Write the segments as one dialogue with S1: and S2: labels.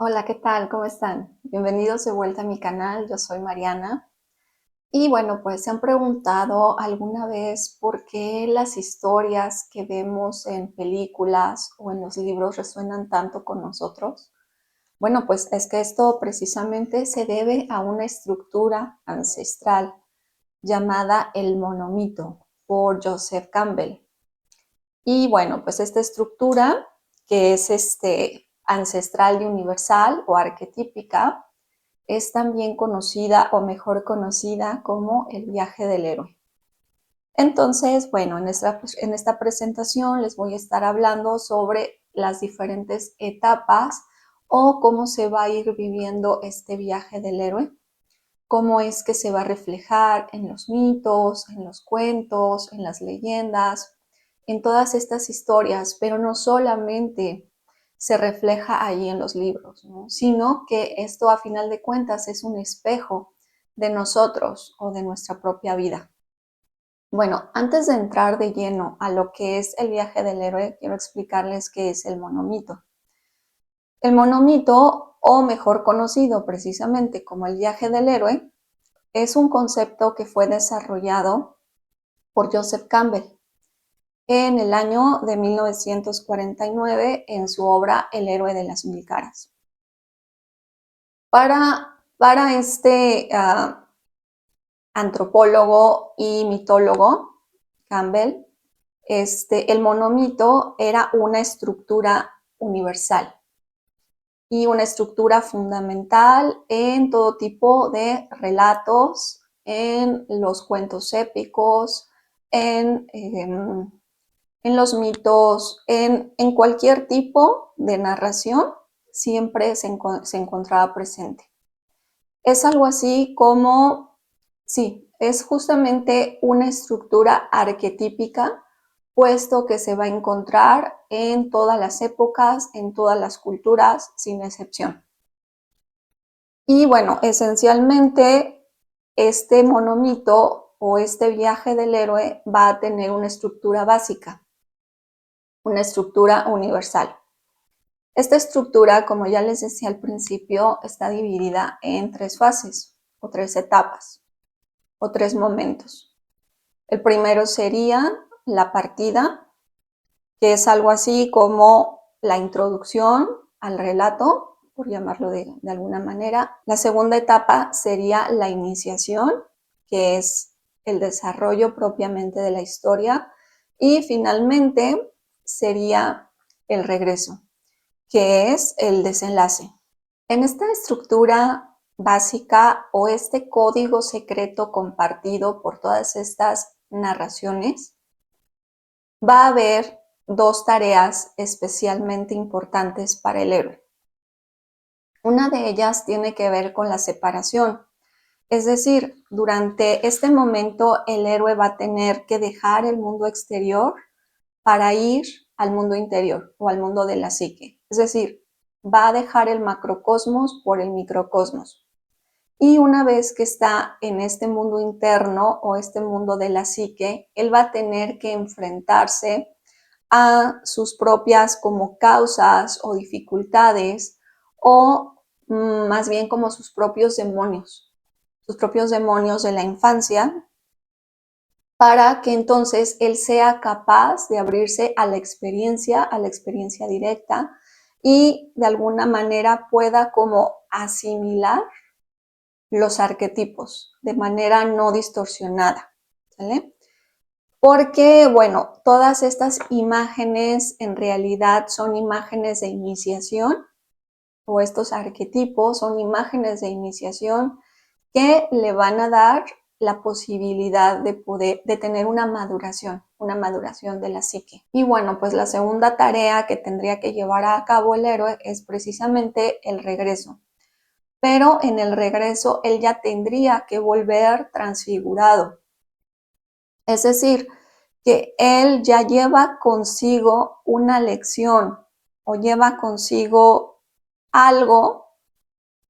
S1: Hola, ¿qué tal? ¿Cómo están? Bienvenidos de vuelta a mi canal, yo soy Mariana. Y bueno, pues se han preguntado alguna vez por qué las historias que vemos en películas o en los libros resuenan tanto con nosotros. Bueno, pues es que esto precisamente se debe a una estructura ancestral llamada el monomito por Joseph Campbell. Y bueno, pues esta estructura que es ancestral y universal o arquetípica es también conocida o mejor conocida como el viaje del héroe. Entonces, bueno, en esta presentación les voy a estar hablando sobre las diferentes etapas o cómo se va a ir viviendo este viaje del héroe, cómo es que se va a reflejar en los mitos, en los cuentos, en las leyendas, en todas estas historias, pero no solamente se refleja ahí en los libros, ¿no? Sino que esto a final de cuentas es un espejo de nosotros o de nuestra propia vida. Bueno, antes de entrar de lleno a lo que es el viaje del héroe, quiero explicarles qué es el monomito. El monomito, o mejor conocido precisamente como el viaje del héroe, es un concepto que fue desarrollado por Joseph Campbell en el año de 1949 en su obra El héroe de las mil caras. Para este antropólogo y mitólogo Campbell, el monomito era una estructura universal y una estructura fundamental en todo tipo de relatos, en los cuentos épicos, en los mitos, en cualquier tipo de narración, siempre se encontraba presente. Es algo así como, sí, es justamente una estructura arquetípica, puesto que se va a encontrar en todas las épocas, en todas las culturas, sin excepción. Y bueno, esencialmente este monomito o este viaje del héroe va a tener una estructura básica, una estructura universal. Esta estructura, como ya les decía al principio, está dividida en tres fases o tres etapas o tres momentos. El primero sería la partida, que es algo así como la introducción al relato, por llamarlo de alguna manera. La segunda etapa sería la iniciación, que es el desarrollo propiamente de la historia. Y finalmente sería el regreso, que es el desenlace. En esta estructura básica o este código secreto compartido por todas estas narraciones, va a haber dos tareas especialmente importantes para el héroe. Una de ellas tiene que ver con la separación, es decir, durante este momento el héroe va a tener que dejar el mundo exterior para ir al mundo interior o al mundo de la psique. Es decir, va a dejar el macrocosmos por el microcosmos. Y una vez que está en este mundo interno o este mundo de la psique, él va a tener que enfrentarse a sus propias como causas o dificultades o más bien como sus propios demonios de la infancia, para que entonces él sea capaz de abrirse a la experiencia directa y de alguna manera pueda como asimilar los arquetipos de manera no distorsionada, ¿vale? Porque, bueno, todas estas imágenes en realidad son imágenes de iniciación, o estos arquetipos son imágenes de iniciación que le van a dar la posibilidad de tener una maduración de la psique. Y bueno, pues la segunda tarea que tendría que llevar a cabo el héroe es precisamente el regreso. Pero en el regreso él ya tendría que volver transfigurado. Es decir, que él ya lleva consigo una lección o lleva consigo algo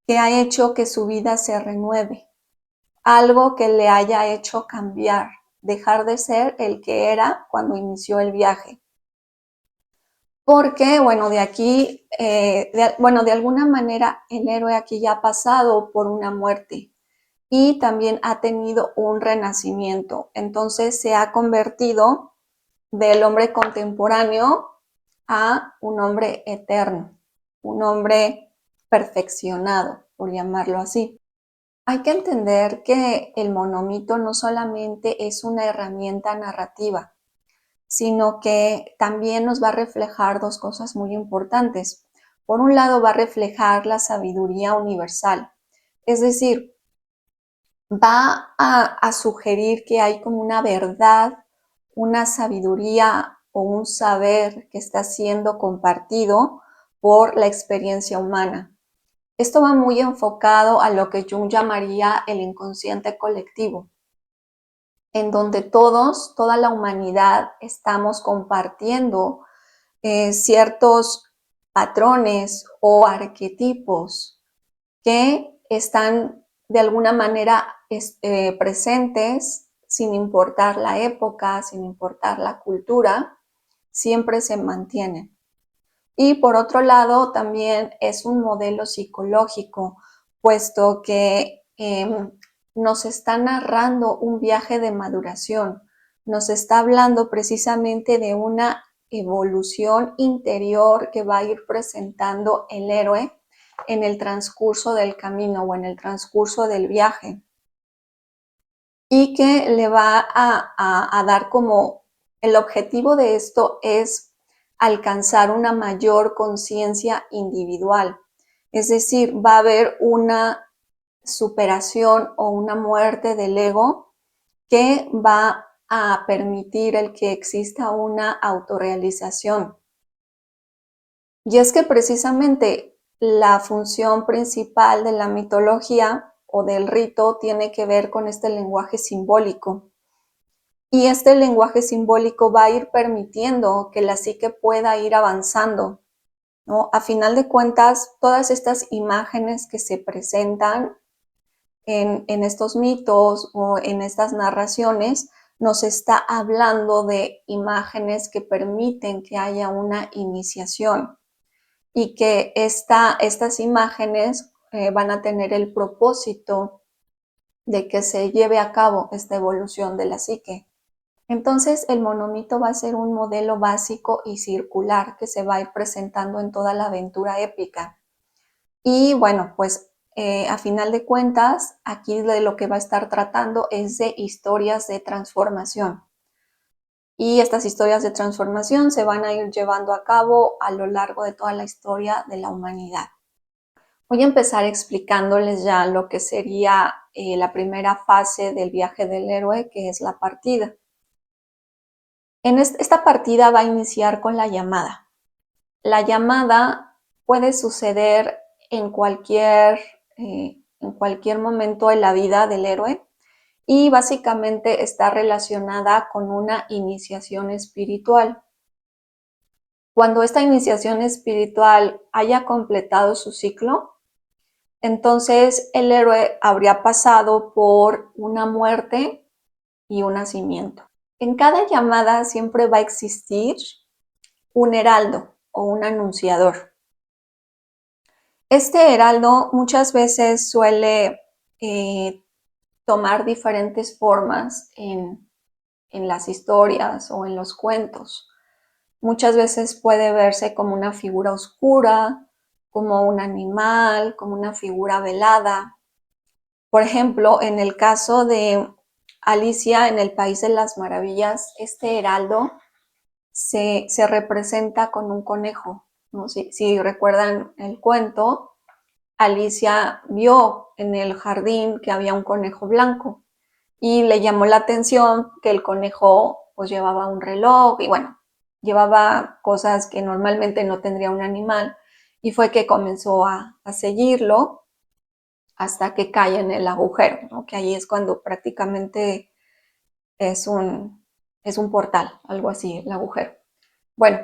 S1: que ha hecho que su vida se renueve, algo que le haya hecho cambiar, dejar de ser el que era cuando inició el viaje. porque, bueno, de aquí, de alguna manera el héroe aquí ya ha pasado por una muerte y también ha tenido un renacimiento. Entonces se ha convertido del hombre contemporáneo a un hombre eterno, un hombre perfeccionado, por llamarlo así. Hay que entender que el monomito no solamente es una herramienta narrativa, sino que también nos va a reflejar dos cosas muy importantes. Por un lado, va a reflejar la sabiduría universal, es decir, va a sugerir que hay como una verdad, una sabiduría o un saber que está siendo compartido por la experiencia humana. Esto va muy enfocado a lo que Jung llamaría el inconsciente colectivo, en donde todos, toda la humanidad, estamos compartiendo ciertos patrones o arquetipos que están de alguna manera presentes sin importar la época, sin importar la cultura, siempre se mantienen. Y por otro lado, también es un modelo psicológico, puesto que nos está narrando un viaje de maduración, nos está hablando precisamente de una evolución interior que va a ir presentando el héroe en el transcurso del camino o en el transcurso del viaje, y que le va a dar como el objetivo de esto es alcanzar una mayor conciencia individual. Es decir, va a haber una superación o una muerte del ego que va a permitir el que exista una autorrealización. Y es que precisamente la función principal de la mitología o del rito tiene que ver con este lenguaje simbólico. Y este lenguaje simbólico va a ir permitiendo que la psique pueda ir avanzando, ¿no? A final de cuentas, todas estas imágenes que se presentan en estos mitos o en estas narraciones nos está hablando de imágenes que permiten que haya una iniciación y que estas imágenes van a tener el propósito de que se lleve a cabo esta evolución de la psique. Entonces, el monomito va a ser un modelo básico y circular que se va a ir presentando en toda la aventura épica. Y bueno, pues a final de cuentas, aquí de lo que va a estar tratando es de historias de transformación. Y estas historias de transformación se van a ir llevando a cabo a lo largo de toda la historia de la humanidad. Voy a empezar explicándoles ya lo que sería la primera fase del viaje del héroe, que es la partida. Esta partida va a iniciar con la llamada. La llamada puede suceder en cualquier momento de la vida del héroe y básicamente está relacionada con una iniciación espiritual. Cuando esta iniciación espiritual haya completado su ciclo, entonces el héroe habría pasado por una muerte y un nacimiento. En cada llamada siempre va a existir un heraldo o un anunciador. Este heraldo muchas veces suele tomar diferentes formas en las historias o en los cuentos. Muchas veces puede verse como una figura oscura, como un animal, como una figura velada. Por ejemplo, en el caso de Alicia en el País de las Maravillas, este heraldo se representa con un conejo, ¿no? Si recuerdan el cuento, Alicia vio en el jardín que había un conejo blanco y le llamó la atención que el conejo pues llevaba un reloj y bueno, llevaba cosas que normalmente no tendría un animal, y fue que comenzó a seguirlo hasta que cae en el agujero, ¿no? Que ahí es cuando prácticamente es un portal, algo así, el agujero. Bueno,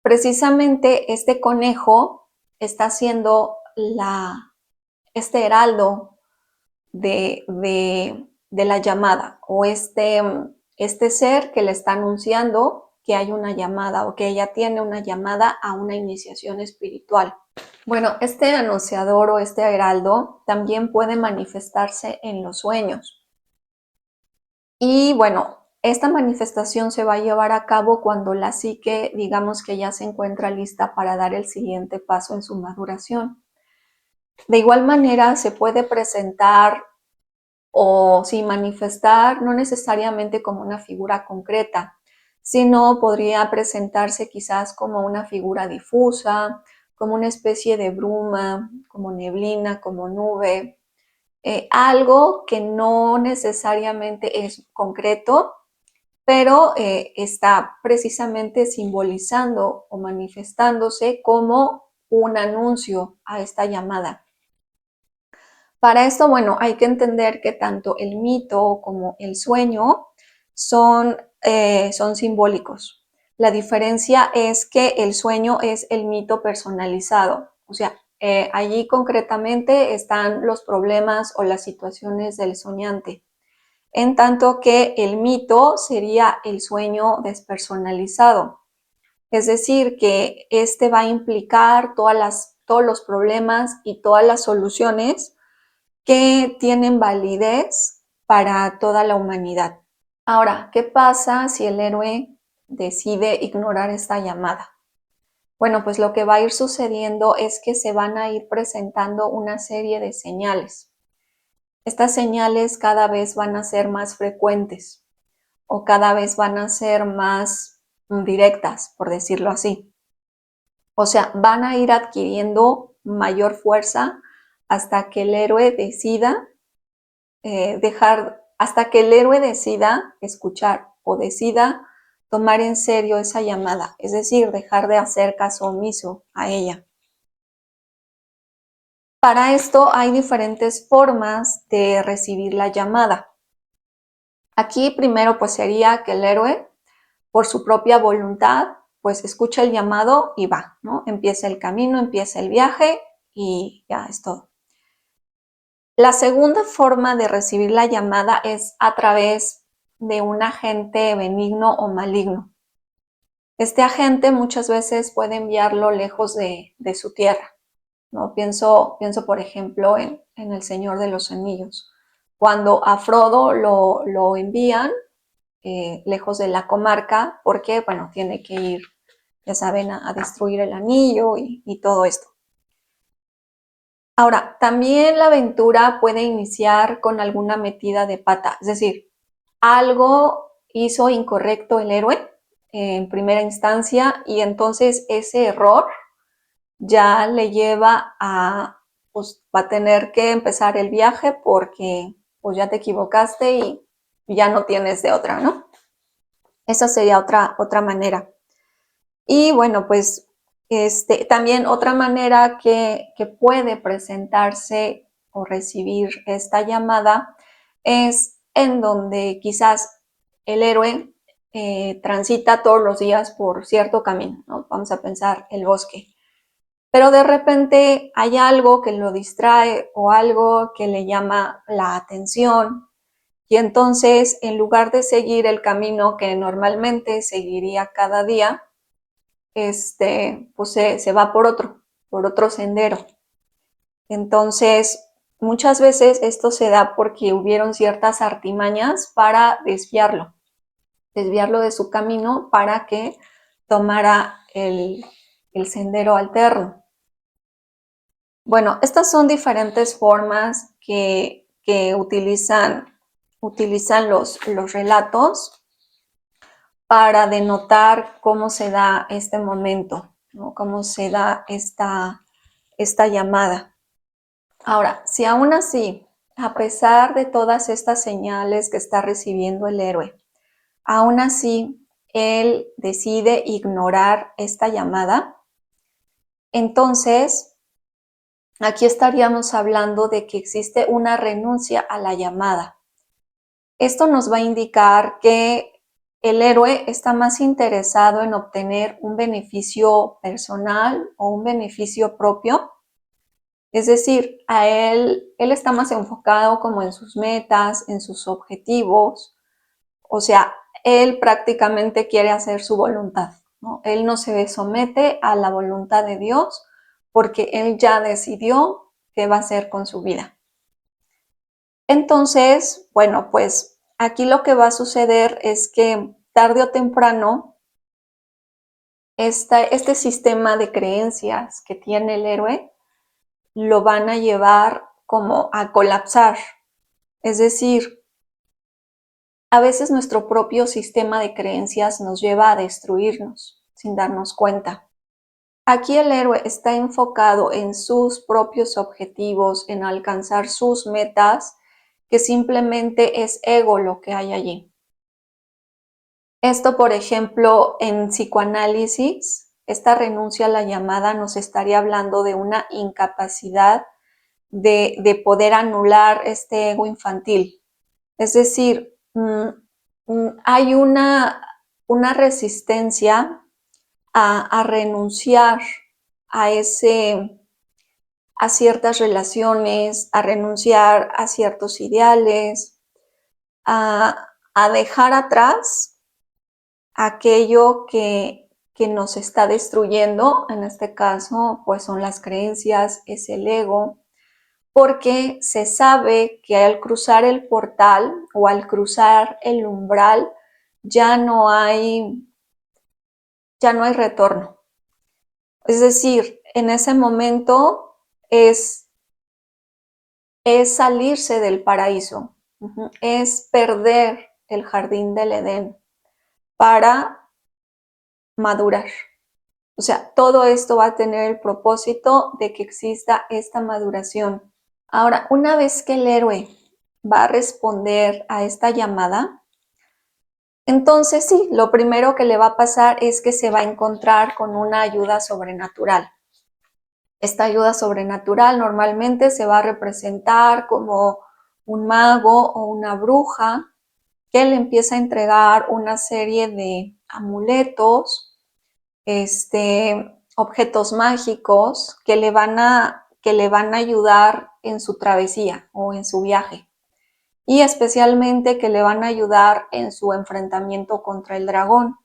S1: precisamente este conejo está siendo este heraldo de la llamada, o este ser que le está anunciando que hay una llamada o que ella tiene una llamada a una iniciación espiritual. Bueno, este anunciador o este heraldo también puede manifestarse en los sueños. Y bueno, esta manifestación se va a llevar a cabo cuando la psique, digamos que ya se encuentra lista para dar el siguiente paso en su maduración. De igual manera, se puede presentar o sin manifestar, no necesariamente como una figura concreta, sino podría presentarse quizás como una figura difusa, como una especie de bruma, como neblina, como nube, algo que no necesariamente es concreto, pero está precisamente simbolizando o manifestándose como un anuncio a esta llamada. Para esto, bueno, hay que entender que tanto el mito como el sueño son simbólicos. La diferencia es que el sueño es el mito personalizado, o sea, allí concretamente están los problemas o las situaciones del soñante, en tanto que el mito sería el sueño despersonalizado, es decir, que este va a implicar todos los problemas y todas las soluciones que tienen validez para toda la humanidad. Ahora, ¿qué pasa si el héroe decide ignorar esta llamada? Bueno, pues lo que va a ir sucediendo es que se van a ir presentando una serie de señales. Estas señales cada vez van a ser más frecuentes o cada vez van a ser más directas, por decirlo así. O sea, van a ir adquiriendo mayor fuerza hasta que el héroe decida hasta que el héroe decida escuchar o decida tomar en serio esa llamada, es decir, dejar de hacer caso omiso a ella. Para esto hay diferentes formas de recibir la llamada. Aquí primero pues sería que el héroe, por su propia voluntad, pues escucha el llamado y va, ¿no? Empieza el camino, empieza el viaje y ya es todo. La segunda forma de recibir la llamada es a través de un agente benigno o maligno. Este agente muchas veces puede enviarlo lejos de su tierra, ¿no? Pienso por ejemplo, en El Señor de los Anillos. Cuando a Frodo lo envían lejos de la comarca, porque, bueno, tiene que ir, ya saben, a destruir el anillo y todo esto. Ahora, también la aventura puede iniciar con alguna metida de pata, es decir, algo hizo incorrecto el héroe en primera instancia y entonces ese error ya le lleva a, pues va a tener que empezar el viaje porque pues ya te equivocaste y ya no tienes de otra, ¿no? Esa sería otra manera. Y bueno, pues también otra manera que puede presentarse o recibir esta llamada es en donde quizás el héroe transita todos los días por cierto camino, ¿no? Vamos a pensar el bosque. Pero de repente hay algo que lo distrae o algo que le llama la atención y entonces en lugar de seguir el camino que normalmente seguiría cada día, pues se va por otro sendero. Entonces, muchas veces esto se da porque hubieron ciertas artimañas para desviarlo de su camino para que tomara el sendero alterno. Bueno, estas son diferentes formas que utilizan los relatos para denotar cómo se da este momento, ¿no? Cómo se da esta llamada. Ahora, si aún así, a pesar de todas estas señales que está recibiendo el héroe, aún así él decide ignorar esta llamada, entonces aquí estaríamos hablando de que existe una renuncia a la llamada. Esto nos va a indicar que el héroe está más interesado en obtener un beneficio personal o un beneficio propio. Es decir, él está más enfocado como en sus metas, en sus objetivos. O sea, él prácticamente quiere hacer su voluntad, ¿no? Él no se somete a la voluntad de Dios porque él ya decidió qué va a hacer con su vida. Entonces, bueno, pues aquí lo que va a suceder es que tarde o temprano este sistema de creencias que tiene el héroe lo van a llevar como a colapsar. Es decir, a veces nuestro propio sistema de creencias nos lleva a destruirnos sin darnos cuenta. Aquí el héroe está enfocado en sus propios objetivos, en alcanzar sus metas, que simplemente es ego lo que hay allí. Esto, por ejemplo, en psicoanálisis, esta renuncia a la llamada nos estaría hablando de una incapacidad de poder anular este ego infantil. Es decir, hay una resistencia a renunciar a ciertas relaciones, a renunciar a ciertos ideales, a dejar atrás aquello que nos está destruyendo. En este caso, pues son las creencias, es el ego, porque se sabe que al cruzar el portal o al cruzar el umbral ya no hay retorno. Es decir, en ese momento es salirse del paraíso, es perder el jardín del Edén para madurar. O sea, todo esto va a tener el propósito de que exista esta maduración. Ahora, una vez que el héroe va a responder a esta llamada, entonces sí, lo primero que le va a pasar es que se va a encontrar con una ayuda sobrenatural. Esta ayuda sobrenatural normalmente se va a representar como un mago o una bruja que le empieza a entregar una serie de amuletos, objetos mágicos que le van a ayudar en su travesía o en su viaje, y especialmente que le van a ayudar en su enfrentamiento contra el dragón.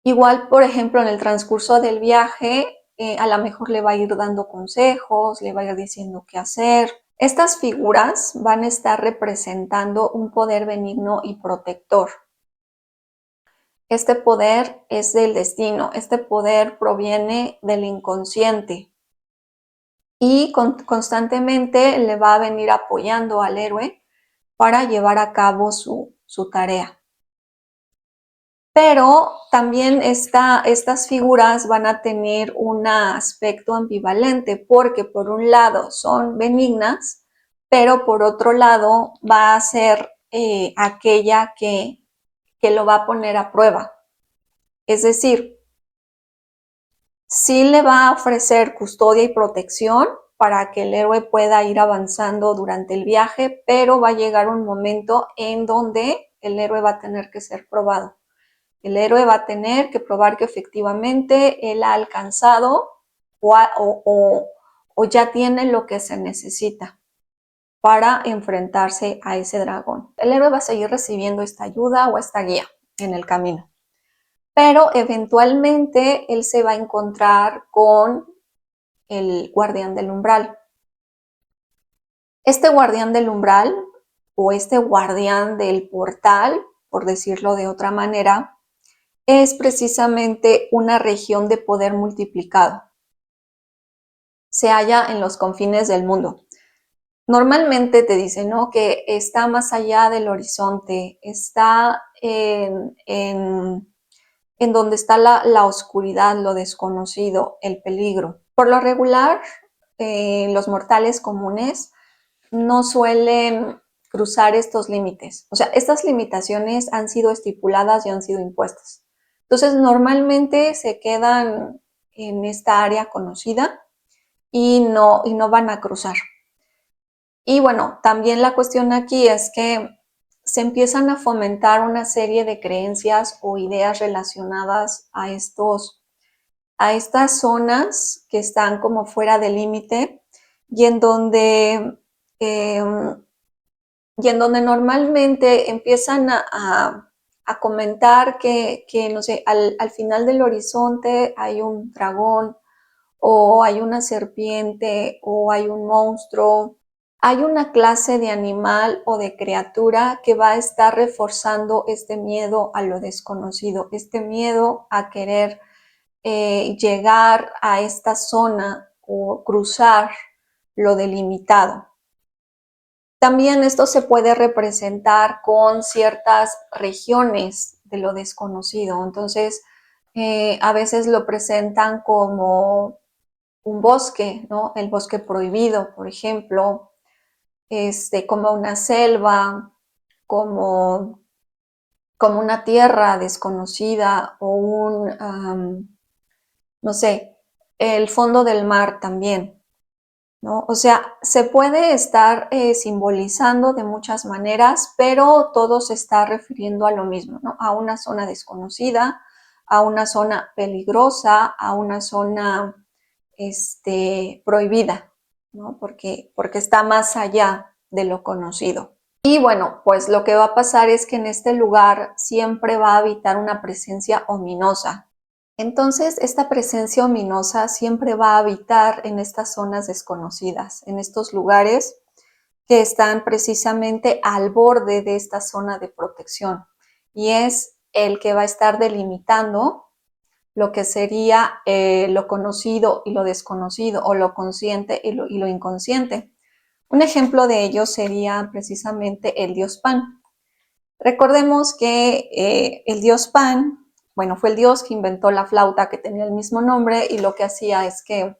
S1: Igual, por ejemplo, en el transcurso del viaje, a lo mejor le va a ir dando consejos, le va a ir diciendo qué hacer. Estas figuras van a estar representando un poder benigno y protector. Este poder es del destino, este poder proviene del inconsciente y constantemente le va a venir apoyando al héroe para llevar a cabo su tarea. Pero también estas figuras van a tener un aspecto ambivalente porque por un lado son benignas, pero por otro lado va a ser aquella que lo va a poner a prueba. Es decir, sí le va a ofrecer custodia y protección para que el héroe pueda ir avanzando durante el viaje, pero va a llegar un momento en donde el héroe va a tener que ser probado. El héroe va a tener que probar que efectivamente él ha alcanzado o ya tiene lo que se necesita para enfrentarse a ese dragón. El héroe va a seguir recibiendo esta ayuda o esta guía en el camino, pero eventualmente él se va a encontrar con el guardián del umbral. Este guardián del umbral o este guardián del portal, por decirlo de otra manera, es precisamente una región de poder multiplicado. Se halla en los confines del mundo. Normalmente te dicen, ¿no?, que está más allá del horizonte, está en donde está la oscuridad, lo desconocido, el peligro. Por lo regular, los mortales comunes no suelen cruzar estos límites. O sea, estas limitaciones han sido estipuladas y han sido impuestas. Entonces, normalmente se quedan en esta área conocida y no van a cruzar. Y bueno, también la cuestión aquí es que se empiezan a fomentar una serie de creencias o ideas relacionadas a estas zonas que están como fuera del límite y en donde normalmente empiezan a a comentar que no sé, al final del horizonte hay un dragón, o hay una serpiente, o hay un monstruo. Hay una clase de animal o de criatura que va a estar reforzando este miedo a lo desconocido, este miedo a querer llegar a esta zona o cruzar lo delimitado. También esto se puede representar con ciertas regiones de lo desconocido. Entonces, a veces lo presentan como un bosque, ¿no? El bosque prohibido, por ejemplo, como una selva, como, como una tierra desconocida o no sé, el fondo del mar también, ¿no? O sea, se puede estar simbolizando de muchas maneras, pero todo se está refiriendo a lo mismo, ¿no? A una zona desconocida, a una zona peligrosa, a una zona prohibida, ¿no? Porque está más allá de lo conocido. Y bueno, pues lo que va a pasar es que en este lugar siempre va a habitar una presencia ominosa. Entonces, esta presencia ominosa siempre va a habitar en estas zonas desconocidas, en estos lugares que están precisamente al borde de esta zona de protección. Y es el que va a estar delimitando lo que sería lo conocido y lo desconocido, o lo consciente y lo inconsciente. Un ejemplo de ello sería precisamente el dios Pan. Recordemos que el dios Pan, bueno, fue el dios que inventó la flauta que tenía el mismo nombre, y lo que hacía es que,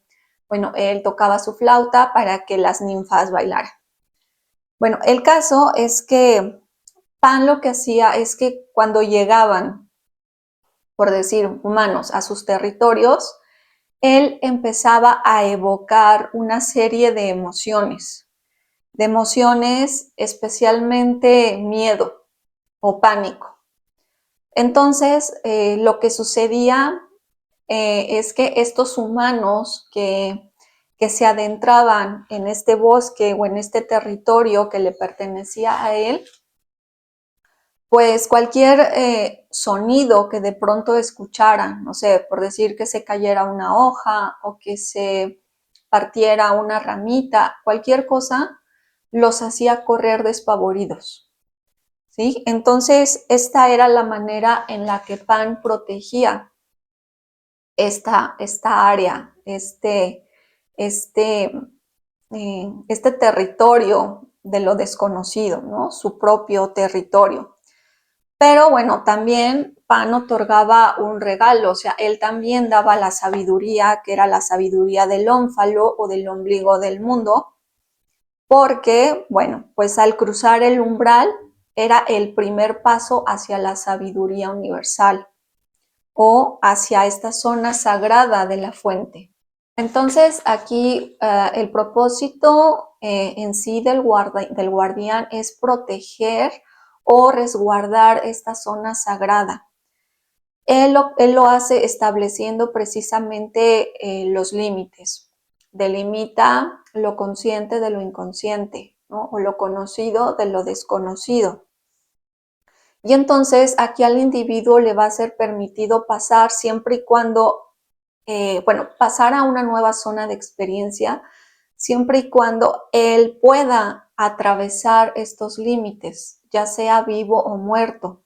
S1: bueno, él tocaba su flauta para que las ninfas bailaran. Bueno, el caso es que Pan lo que hacía es que cuando llegaban, por decir, humanos a sus territorios, él empezaba a evocar una serie de emociones especialmente miedo o pánico. Entonces, lo que sucedía es que estos humanos que se adentraban en este bosque o en este territorio que le pertenecía a él, pues cualquier sonido que de pronto escucharan, no sé, por decir que se cayera una hoja o que se partiera una ramita, cualquier cosa, los hacía correr despavoridos, ¿sí? Entonces, esta era la manera en la que Pan protegía esta área, este territorio de lo desconocido, ¿no? Su propio territorio. Pero bueno, también Pan otorgaba un regalo, o sea, él también daba la sabiduría, que era la sabiduría del ónfalo o del ombligo del mundo, porque, bueno, pues al cruzar el umbral era el primer paso hacia la sabiduría universal o hacia esta zona sagrada de la fuente. Entonces, aquí el propósito en sí del guardián es proteger o resguardar esta zona sagrada. Él lo hace estableciendo precisamente los límites. Delimita lo consciente de lo inconsciente, ¿no? O lo conocido de lo desconocido. Y entonces aquí al individuo le va a ser permitido pasar siempre y cuando, pasar a una nueva zona de experiencia, siempre y cuando él pueda atravesar estos límites, ya sea vivo o muerto.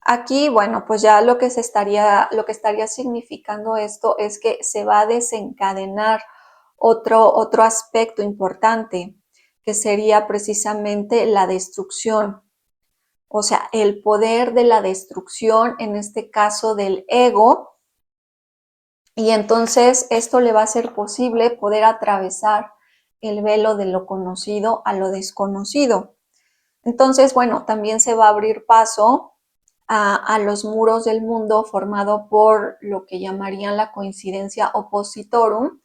S1: Aquí, bueno, pues ya lo que estaría significando esto es que se va a desencadenar otro aspecto importante, que sería precisamente la destrucción. O sea, el poder de la destrucción, en este caso del ego, y entonces esto le va a ser posible poder atravesar el velo de lo conocido a lo desconocido. Entonces, bueno, también se va a abrir paso a los muros del mundo formado por lo que llamarían la coincidencia oppositorum,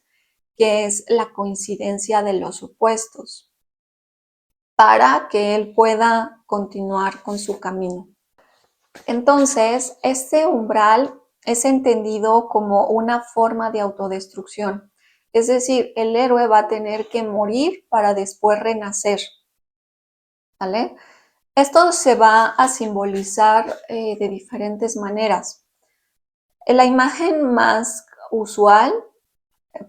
S1: que es la coincidencia de los opuestos, para que él pueda continuar con su camino. Entonces, este umbral es entendido como una forma de autodestrucción, es decir, el héroe va a tener que morir para después renacer, ¿vale? Esto se va a simbolizar de diferentes maneras. La imagen más usual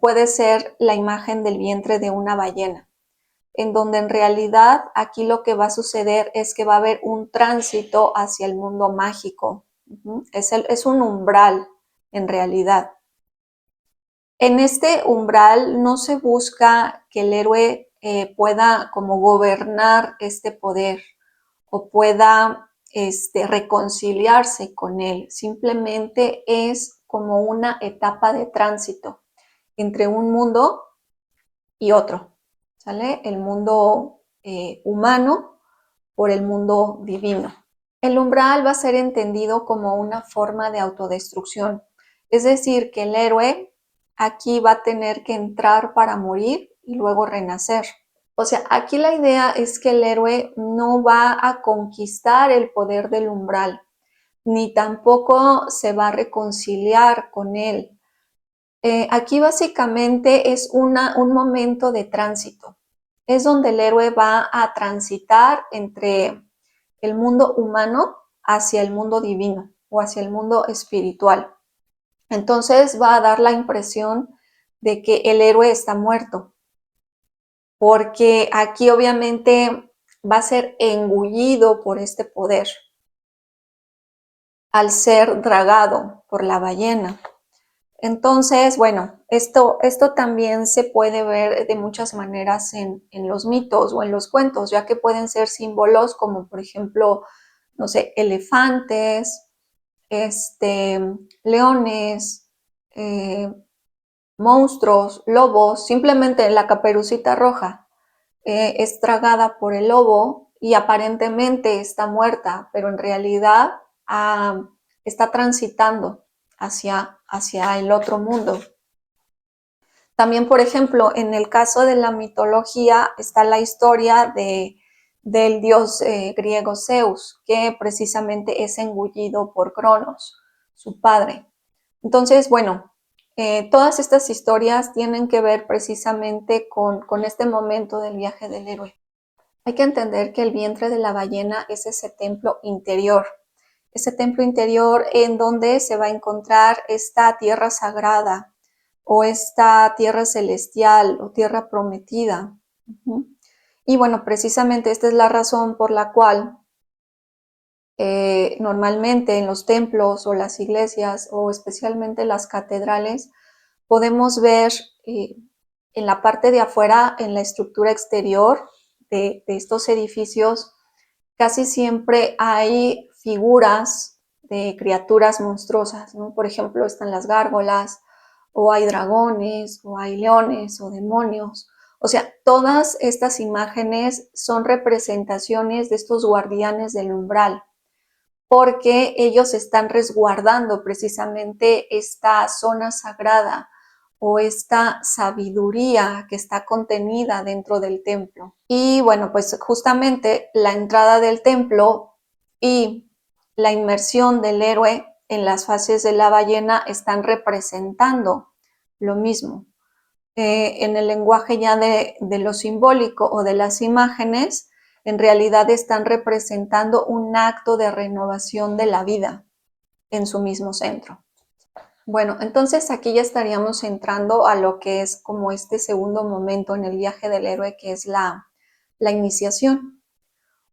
S1: puede ser la imagen del vientre de una ballena, en donde en realidad aquí lo que va a suceder es que va a haber un tránsito hacia el mundo mágico. Es un umbral en realidad. En este umbral no se busca que el héroe pueda como gobernar este poder o pueda reconciliarse con él. Simplemente es como una etapa de tránsito entre un mundo y otro, ¿sale? El mundo humano por el mundo divino. El umbral va a ser entendido como una forma de autodestrucción, es decir, que el héroe aquí va a tener que entrar para morir y luego renacer. O sea, aquí la idea es que el héroe no va a conquistar el poder del umbral, ni tampoco se va a reconciliar con él. Aquí básicamente es un momento de tránsito. Es donde el héroe va a transitar entre el mundo humano hacia el mundo divino o hacia el mundo espiritual. Entonces va a dar la impresión de que el héroe está muerto, porque aquí obviamente va a ser engullido por este poder al ser dragado por la ballena. Entonces, bueno, esto también se puede ver de muchas maneras en los mitos o en los cuentos, ya que pueden ser símbolos como, por ejemplo, no sé, elefantes, leones, monstruos, lobos, simplemente la Caperucita Roja es tragada por el lobo y aparentemente está muerta, pero en realidad está transitando hacia el otro mundo. También, por ejemplo, en el caso de la mitología está la historia del dios griego Zeus, que precisamente es engullido por Cronos, su padre. Entonces, bueno, todas estas historias tienen que ver precisamente con este momento del viaje del héroe. Hay que entender que el vientre de la ballena es ese templo interior en donde se va a encontrar esta tierra sagrada o esta tierra celestial o tierra prometida. Y bueno, precisamente esta es la razón por la cual normalmente en los templos o las iglesias o especialmente las catedrales podemos ver en la parte de afuera, en la estructura exterior de estos edificios, casi siempre hay figuras de criaturas monstruosas, ¿no? Por ejemplo, están las gárgolas, o hay dragones, o hay leones, o demonios. O sea, todas estas imágenes son representaciones de estos guardianes del umbral, porque ellos están resguardando precisamente esta zona sagrada o esta sabiduría que está contenida dentro del templo. Y bueno, pues justamente la entrada del templo y la inmersión del héroe en las fases de la ballena están representando lo mismo. En el lenguaje ya de lo simbólico o de las imágenes, en realidad están representando un acto de renovación de la vida en su mismo centro. Bueno, entonces aquí ya estaríamos entrando a lo que es como este segundo momento en el viaje del héroe, que es la iniciación.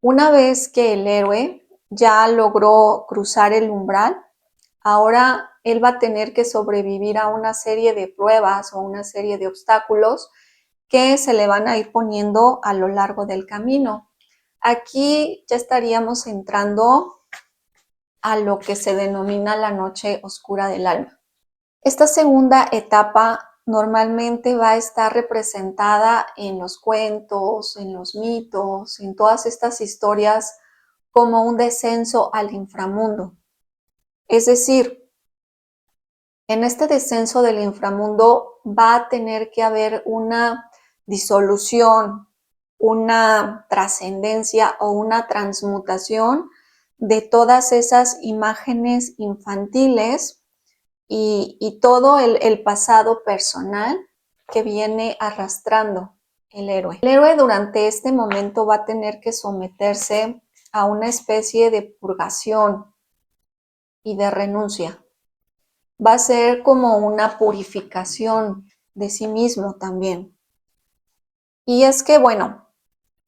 S1: Una vez que el héroe ya logró cruzar el umbral, ahora él va a tener que sobrevivir a una serie de pruebas o una serie de obstáculos que se le van a ir poniendo a lo largo del camino. Aquí ya estaríamos entrando a lo que se denomina la noche oscura del alma. Esta segunda etapa normalmente va a estar representada en los cuentos, en los mitos, en todas estas historias como un descenso al inframundo. Es decir, en este descenso del inframundo va a tener que haber una disolución, una trascendencia o una transmutación de todas esas imágenes infantiles y todo el pasado personal que viene arrastrando el héroe. El héroe durante este momento va a tener que someterse a una especie de purgación y de renuncia. Va a ser como una purificación de sí mismo también. Y es que, bueno,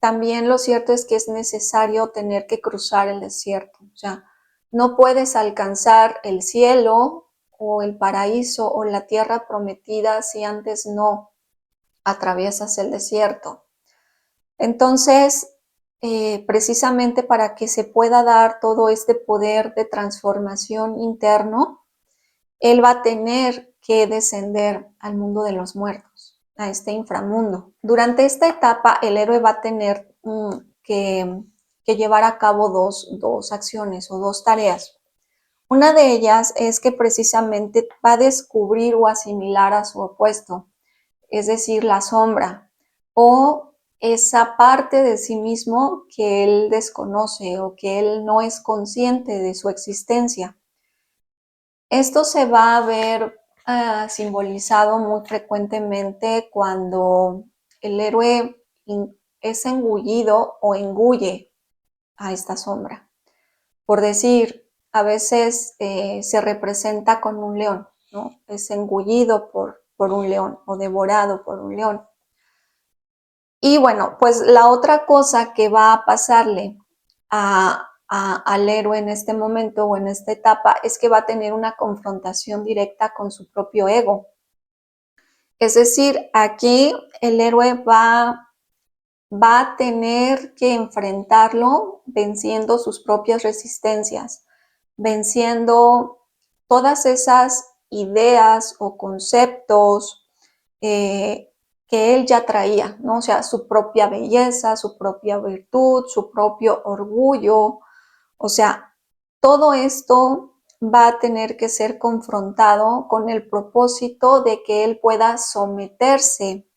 S1: también lo cierto es que es necesario tener que cruzar el desierto. O sea, no puedes alcanzar el cielo o el paraíso o la tierra prometida si antes no atraviesas el desierto. Entonces, precisamente para que se pueda dar todo este poder de transformación interno, él va a tener que descender al mundo de los muertos, a este inframundo. Durante esta etapa, el héroe va a tener que llevar a cabo dos acciones o dos tareas. Una de ellas es que precisamente va a descubrir o asimilar a su opuesto, es decir, la sombra, o esa parte de sí mismo que él desconoce o que él no es consciente de su existencia. Esto se va a ver simbolizado muy frecuentemente cuando el héroe es engullido o engulle a esta sombra. Por decir, a veces se representa con un león, ¿no? Es engullido por un león o devorado por un león. Y bueno, pues la otra cosa que va a pasarle al héroe en este momento o en esta etapa es que va a tener una confrontación directa con su propio ego. Es decir, aquí el héroe va a tener que enfrentarlo venciendo sus propias resistencias, venciendo todas esas ideas o conceptos que él ya traía, ¿no? O sea, su propia belleza, su propia virtud, su propio orgullo, o sea, todo esto va a tener que ser confrontado con el propósito de que él pueda someterse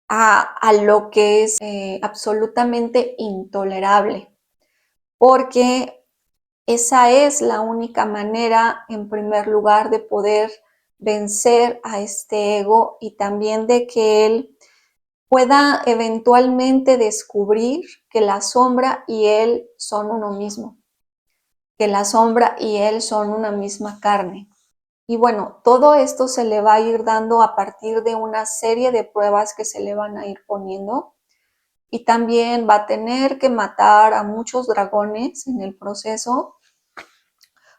S1: a lo que es absolutamente intolerable, porque esa es la única manera, en primer lugar, de poder vencer a este ego y también de que él pueda eventualmente descubrir que la sombra y él son uno mismo, que la sombra y él son una misma carne. Y bueno, todo esto se le va a ir dando a partir de una serie de pruebas que se le van a ir poniendo. Y también va a tener que matar a muchos dragones en el proceso.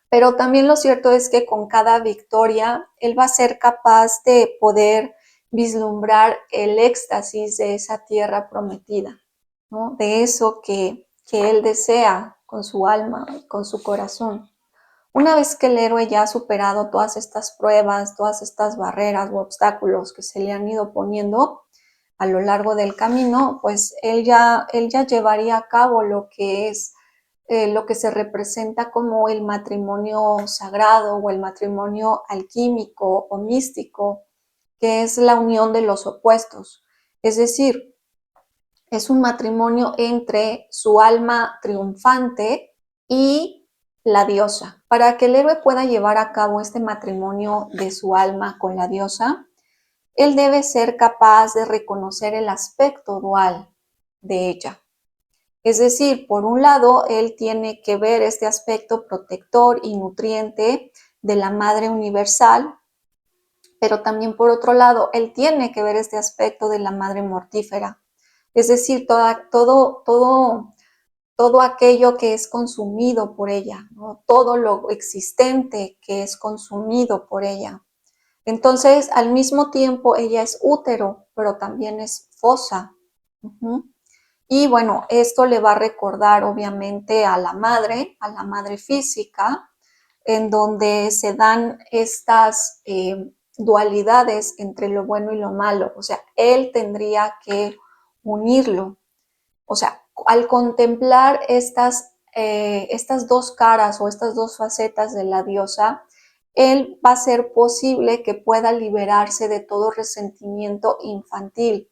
S1: Pero también lo cierto es que con cada victoria, él va a ser capaz de poder vislumbrar el éxtasis de esa tierra prometida, ¿no? De eso que él desea con su alma y con su corazón. Una vez que el héroe ya ha superado todas estas pruebas, todas estas barreras u obstáculos que se le han ido poniendo a lo largo del camino, pues él ya llevaría a cabo lo que es lo que se representa como el matrimonio sagrado o el matrimonio alquímico o místico, que es la unión de los opuestos. Es decir, es un matrimonio entre su alma triunfante y la diosa. Para que el héroe pueda llevar a cabo este matrimonio de su alma con la diosa, él debe ser capaz de reconocer el aspecto dual de ella. Es decir, por un lado, él tiene que ver este aspecto protector y nutriente de la Madre Universal, pero también por otro lado, él tiene que ver este aspecto de la Madre Mortífera. Es decir, todo aquello que es consumido por ella, ¿no? Todo lo existente que es consumido por ella. Entonces, al mismo tiempo, ella es útero, pero también es fosa. Y bueno, esto le va a recordar obviamente a la madre física, en donde se dan estas dualidades entre lo bueno y lo malo. O sea, él tendría que unirlo. O sea, al contemplar estas dos caras o estas dos facetas de la diosa, él va a ser posible que pueda liberarse de todo resentimiento infantil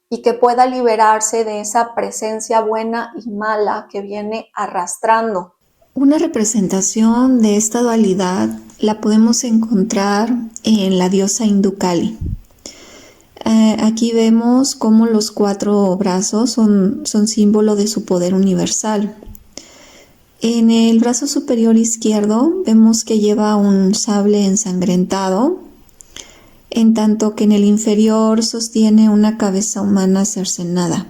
S1: y que pueda liberarse de esa presencia buena y mala que viene arrastrando.
S2: Una representación de esta dualidad la podemos encontrar en la diosa hindú Kali. aquí vemos cómo los 4 brazos son símbolo de su poder universal. En el brazo superior izquierdo vemos que lleva un sable ensangrentado, en tanto que en el inferior sostiene una cabeza humana cercenada.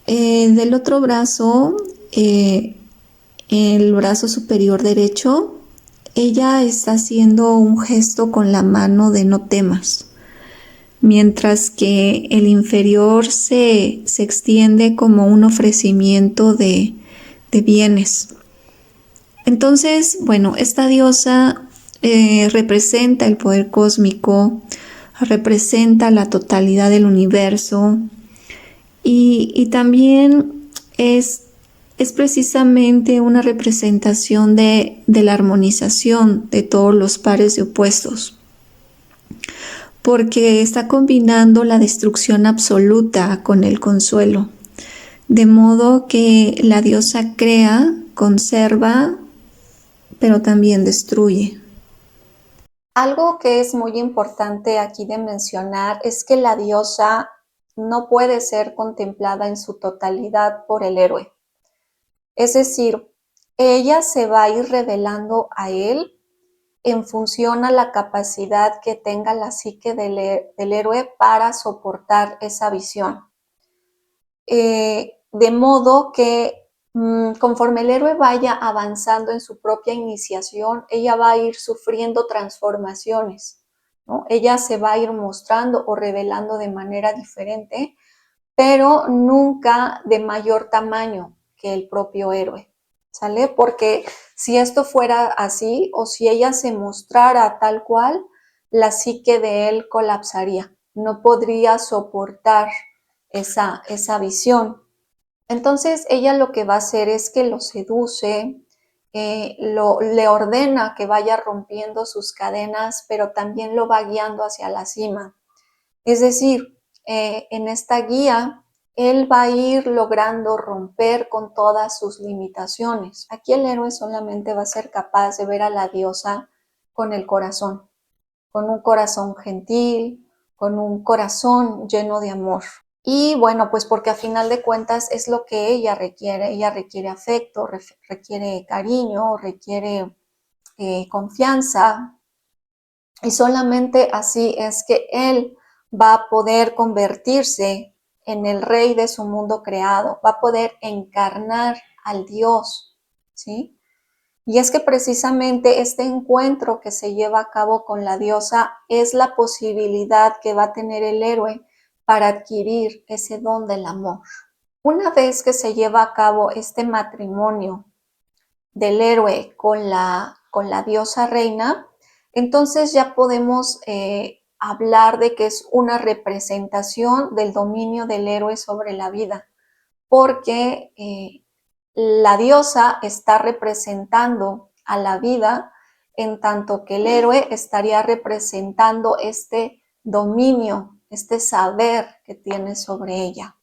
S2: Del otro brazo, el brazo superior derecho, ella está haciendo un gesto con la mano de no temas, mientras que el inferior se extiende como un ofrecimiento de bienes. Entonces, bueno, esta diosa representa el poder cósmico, representa la totalidad del universo y también es precisamente una representación de la armonización de todos los pares de opuestos, porque está combinando la destrucción absoluta con el consuelo, de modo que la diosa crea, conserva, pero también destruye.
S1: Algo que es muy importante aquí de mencionar es que la diosa no puede ser contemplada en su totalidad por el héroe. Es decir, ella se va a ir revelando a él en función a la capacidad que tenga la psique del héroe para soportar esa visión. De modo que conforme el héroe vaya avanzando en su propia iniciación, ella va a ir sufriendo transformaciones, ¿no? Ella se va a ir mostrando o revelando de manera diferente, pero nunca de mayor tamaño que el propio héroe, ¿sale? Porque si esto fuera así, o si ella se mostrara tal cual, la psique de él colapsaría, no podría soportar esa visión. Entonces ella lo que va a hacer es que lo seduce, le ordena que vaya rompiendo sus cadenas, pero también lo va guiando hacia la cima. Es decir, en esta guía, él va a ir logrando romper con todas sus limitaciones. Aquí el héroe solamente va a ser capaz de ver a la diosa con el corazón, con un corazón gentil, con un corazón lleno de amor. Y bueno, pues porque a final de cuentas es lo que ella requiere afecto, requiere cariño, requiere confianza, y solamente así es que él va a poder convertirse en el rey de su mundo creado, va a poder encarnar al Dios, ¿sí? Y es que precisamente este encuentro que se lleva a cabo con la diosa es la posibilidad que va a tener el héroe para adquirir ese don del amor. Una vez que se lleva a cabo este matrimonio del héroe con la diosa reina, entonces ya podemos hablar de que es una representación del dominio del héroe sobre la vida, porque la diosa está representando a la vida, en tanto que el héroe estaría representando este dominio, este saber que tiene sobre ella.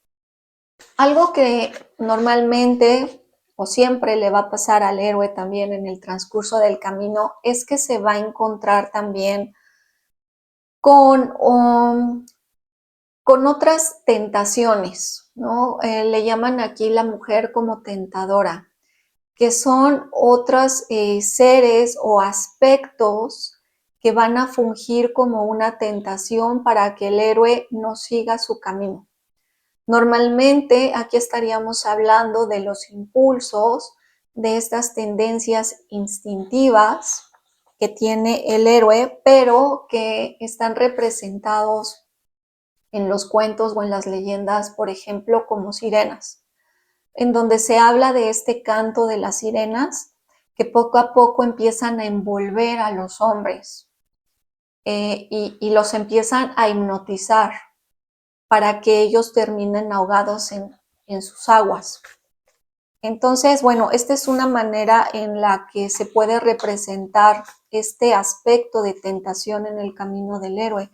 S1: Algo que normalmente o siempre le va a pasar al héroe también en el transcurso del camino es que se va a encontrar también con otras tentaciones, ¿no? Le llaman aquí la mujer como tentadora, que son otros seres o aspectos que van a fungir como una tentación para que el héroe no siga su camino. Normalmente aquí estaríamos hablando de los impulsos, de estas tendencias instintivas que tiene el héroe, pero que están representados en los cuentos o en las leyendas, por ejemplo, como sirenas, en donde se habla de este canto de las sirenas que poco a poco empiezan a envolver a los hombres y los empiezan a hipnotizar para que ellos terminen ahogados en sus aguas. Entonces, bueno, esta es una manera en la que se puede representar este aspecto de tentación en el camino del héroe.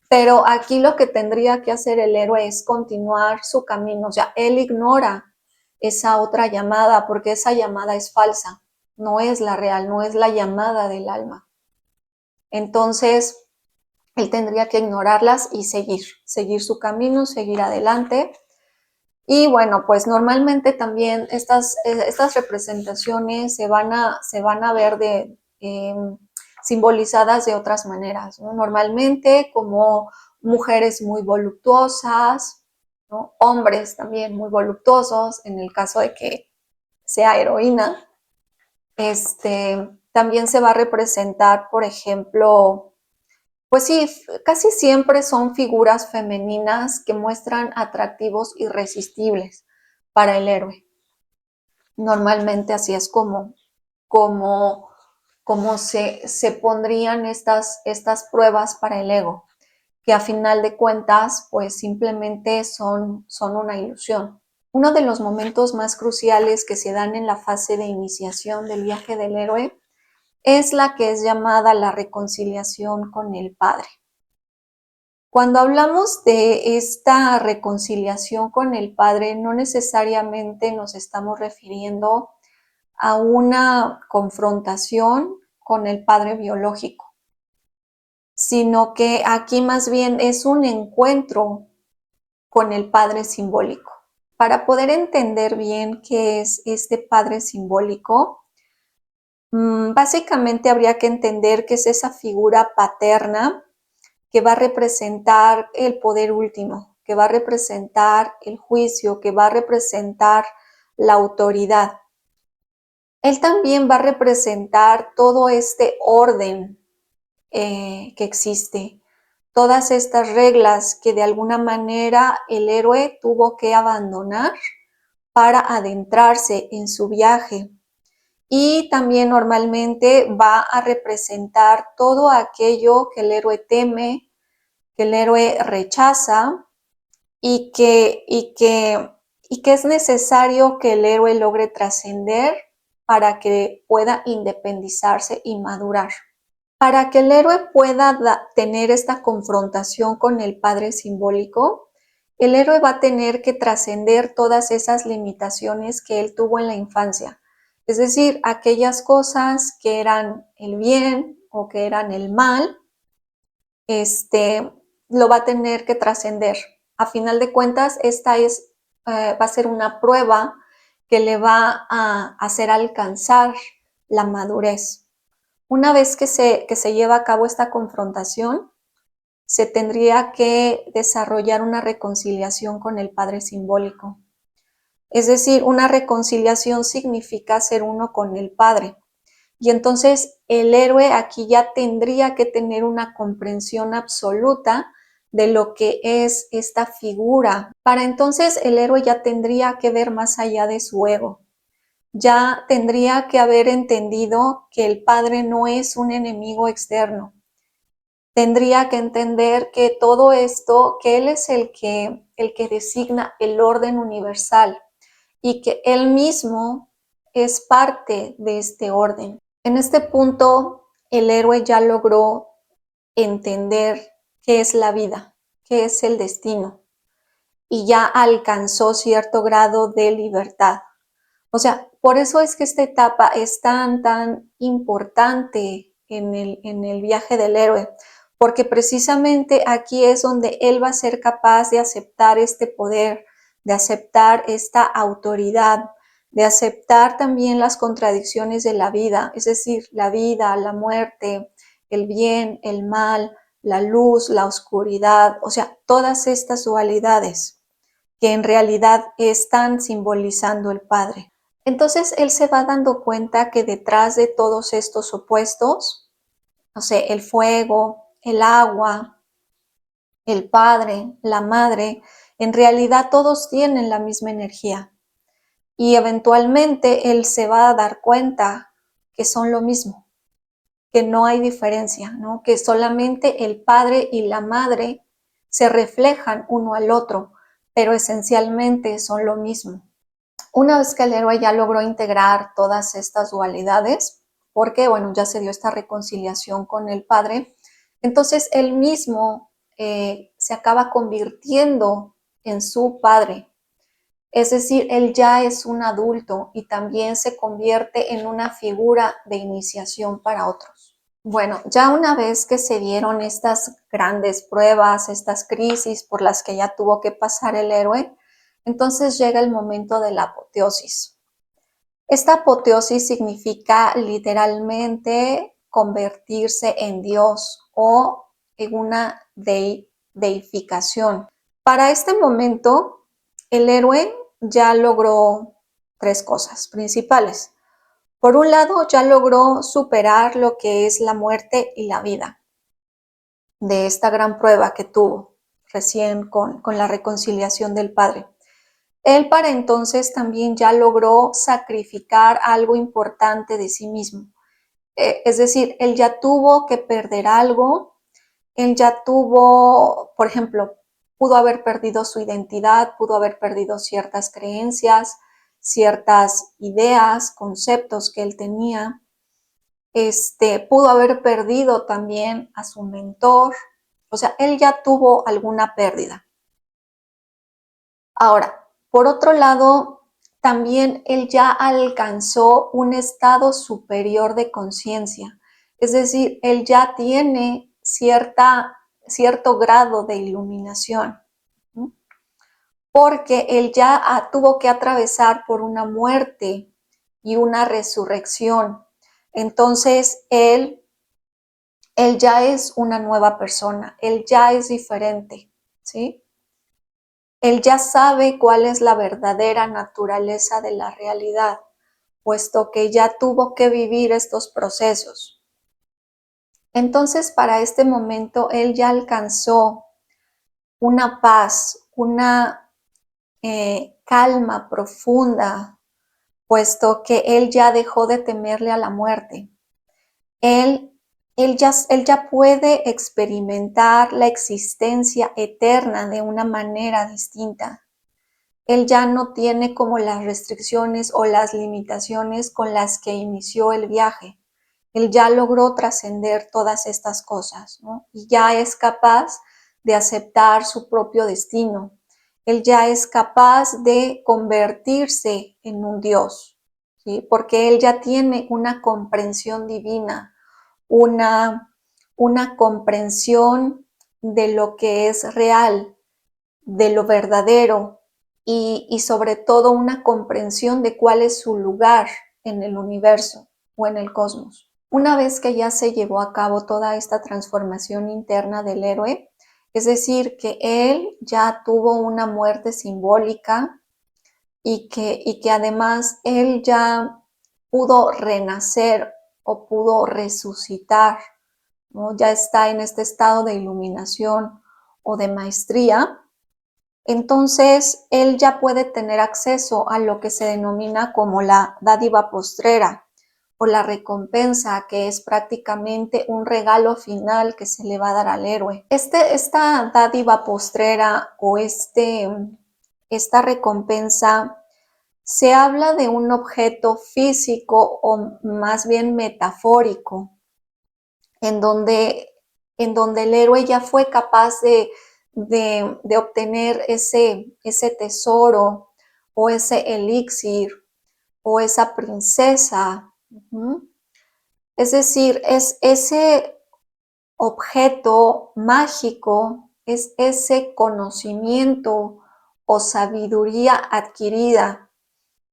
S1: Pero aquí lo que tendría que hacer el héroe es continuar su camino. O sea, él ignora esa otra llamada porque esa llamada es falsa, no es la real, no es la llamada del alma. Entonces, él tendría que ignorarlas y seguir su camino, seguir adelante. Y bueno, pues normalmente también estas representaciones se van a ver simbolizadas de otras maneras, ¿no? Normalmente como mujeres muy voluptuosas, ¿no? Hombres también muy voluptuosos, en el caso de que sea heroína. También se va a representar, por ejemplo, pues sí, casi siempre son figuras femeninas que muestran atractivos irresistibles para el héroe. Normalmente así es como, como se pondrían estas pruebas para el ego, que a final de cuentas pues simplemente son una ilusión. Uno de los momentos más cruciales que se dan en la fase de iniciación del viaje del héroe es la que es llamada la reconciliación con el Padre. Cuando hablamos de esta reconciliación con el Padre, no necesariamente nos estamos refiriendo a una confrontación con el Padre biológico, sino que aquí más bien es un encuentro con el Padre simbólico. Para poder entender bien qué es este Padre simbólico, básicamente habría que entender que es esa figura paterna que va a representar el poder último, que va a representar el juicio, que va a representar la autoridad. Él también va a representar todo este orden que existe, todas estas reglas que de alguna manera el héroe tuvo que abandonar para adentrarse en su viaje. Y también normalmente va a representar todo aquello que el héroe teme, que el héroe rechaza y que es necesario que el héroe logre trascender para que pueda independizarse y madurar. Para que el héroe pueda tener esta confrontación con el Padre simbólico, el héroe va a tener que trascender todas esas limitaciones que él tuvo en la infancia. Es decir, aquellas cosas que eran el bien o que eran el mal, lo va a tener que trascender. A final de cuentas, esta va a ser una prueba que le va a hacer alcanzar la madurez. Una vez que se lleva a cabo esta confrontación, se tendría que desarrollar una reconciliación con el Padre simbólico. Es decir, una reconciliación significa ser uno con el Padre. Y entonces el héroe aquí ya tendría que tener una comprensión absoluta de lo que es esta figura. Para entonces el héroe ya tendría que ver más allá de su ego. Ya tendría que haber entendido que el Padre no es un enemigo externo. Tendría que entender que todo esto, que Él es el que designa el orden universal y que Él mismo es parte de este orden. En este punto, el héroe ya logró entender qué es la vida, qué es el destino, y ya alcanzó cierto grado de libertad. O sea, por eso es que esta etapa es tan importante en el viaje del héroe, porque precisamente aquí es donde él va a ser capaz de aceptar este poder, de aceptar esta autoridad, de aceptar también las contradicciones de la vida, es decir, la vida, la muerte, el bien, el mal, la luz, la oscuridad, o sea, todas estas dualidades que en realidad están simbolizando el Padre. Entonces él se va dando cuenta que detrás de todos estos opuestos, no sé, el fuego, el agua, el padre, la madre, en realidad todos tienen la misma energía. Y eventualmente él se va a dar cuenta que son lo mismo, que no hay diferencia, ¿no? Que solamente el padre y la madre se reflejan uno al otro, pero esencialmente son lo mismo. Una vez que el héroe ya logró integrar todas estas dualidades, porque bueno, ya se dio esta reconciliación con el Padre, entonces él mismo se acaba convirtiendo en su Padre. Es decir, él ya es un adulto y también se convierte en una figura de iniciación para otros. Bueno, ya una vez que se dieron estas grandes pruebas, estas crisis por las que ya tuvo que pasar el héroe, entonces llega el momento de la apoteosis. Esta apoteosis significa literalmente convertirse en Dios o en una deificación. Para este momento, el héroe ya logró tres cosas principales. Por un lado, ya logró superar lo que es la muerte y la vida de esta gran prueba que tuvo recién con la reconciliación del Padre. Él para entonces también ya logró sacrificar algo importante de sí mismo. Es decir, él ya tuvo que perder algo, él ya tuvo, por ejemplo, pudo haber perdido su identidad, pudo haber perdido ciertas creencias, ciertas ideas, conceptos que él tenía. Pudo haber perdido también a su mentor. O sea, él ya tuvo alguna pérdida. Ahora, por otro lado, también él ya alcanzó un estado superior de conciencia. Es decir, él ya tiene cierto grado de iluminación, ¿no? Porque él ya tuvo que atravesar por una muerte y una resurrección. Entonces, él ya es una nueva persona, él ya es diferente, ¿sí? Él ya sabe cuál es la verdadera naturaleza de la realidad, puesto que ya tuvo que vivir estos procesos. Entonces, para este momento, él ya alcanzó una paz, una calma profunda, puesto que él ya dejó de temerle a la muerte. Él, él ya puede experimentar la existencia eterna de una manera distinta. Él ya no tiene como las restricciones o las limitaciones con las que inició el viaje. Él ya logró trascender todas estas cosas, ¿no? Y ya es capaz de aceptar su propio destino. Él ya es capaz de convertirse en un Dios, ¿sí? Porque él ya tiene una comprensión divina, una, una comprensión de lo que es real, de lo verdadero y sobre todo una comprensión de cuál es su lugar en el universo o en el cosmos. Una vez que ya se llevó a cabo toda esta transformación interna del héroe, es decir, que él ya tuvo una muerte simbólica y que además él ya pudo renacer o pudo resucitar, ¿no? Ya está en este estado de iluminación o de maestría. Entonces, él ya puede tener acceso a lo que se denomina como la dádiva postrera o la recompensa, que es prácticamente un regalo final que se le va a dar al héroe. Esta dádiva postrera o esta recompensa se habla de un objeto físico o más bien metafórico, en donde, en donde el héroe ya fue capaz de obtener ese tesoro o ese elixir o esa princesa. Es decir, es ese objeto mágico, es ese conocimiento o sabiduría adquirida,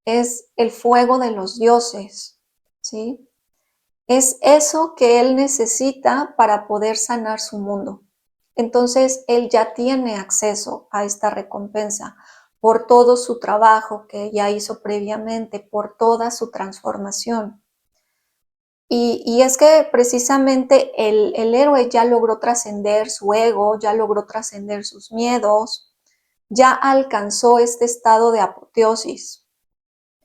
S1: es el fuego de los dioses, ¿sí? Es eso que él necesita para poder sanar su mundo. Entonces, él ya tiene acceso a esta recompensa por todo su trabajo que ya hizo previamente, por toda su transformación. Y es que precisamente el héroe ya logró trascender su ego, ya logró trascender sus miedos, ya alcanzó este estado de apoteosis,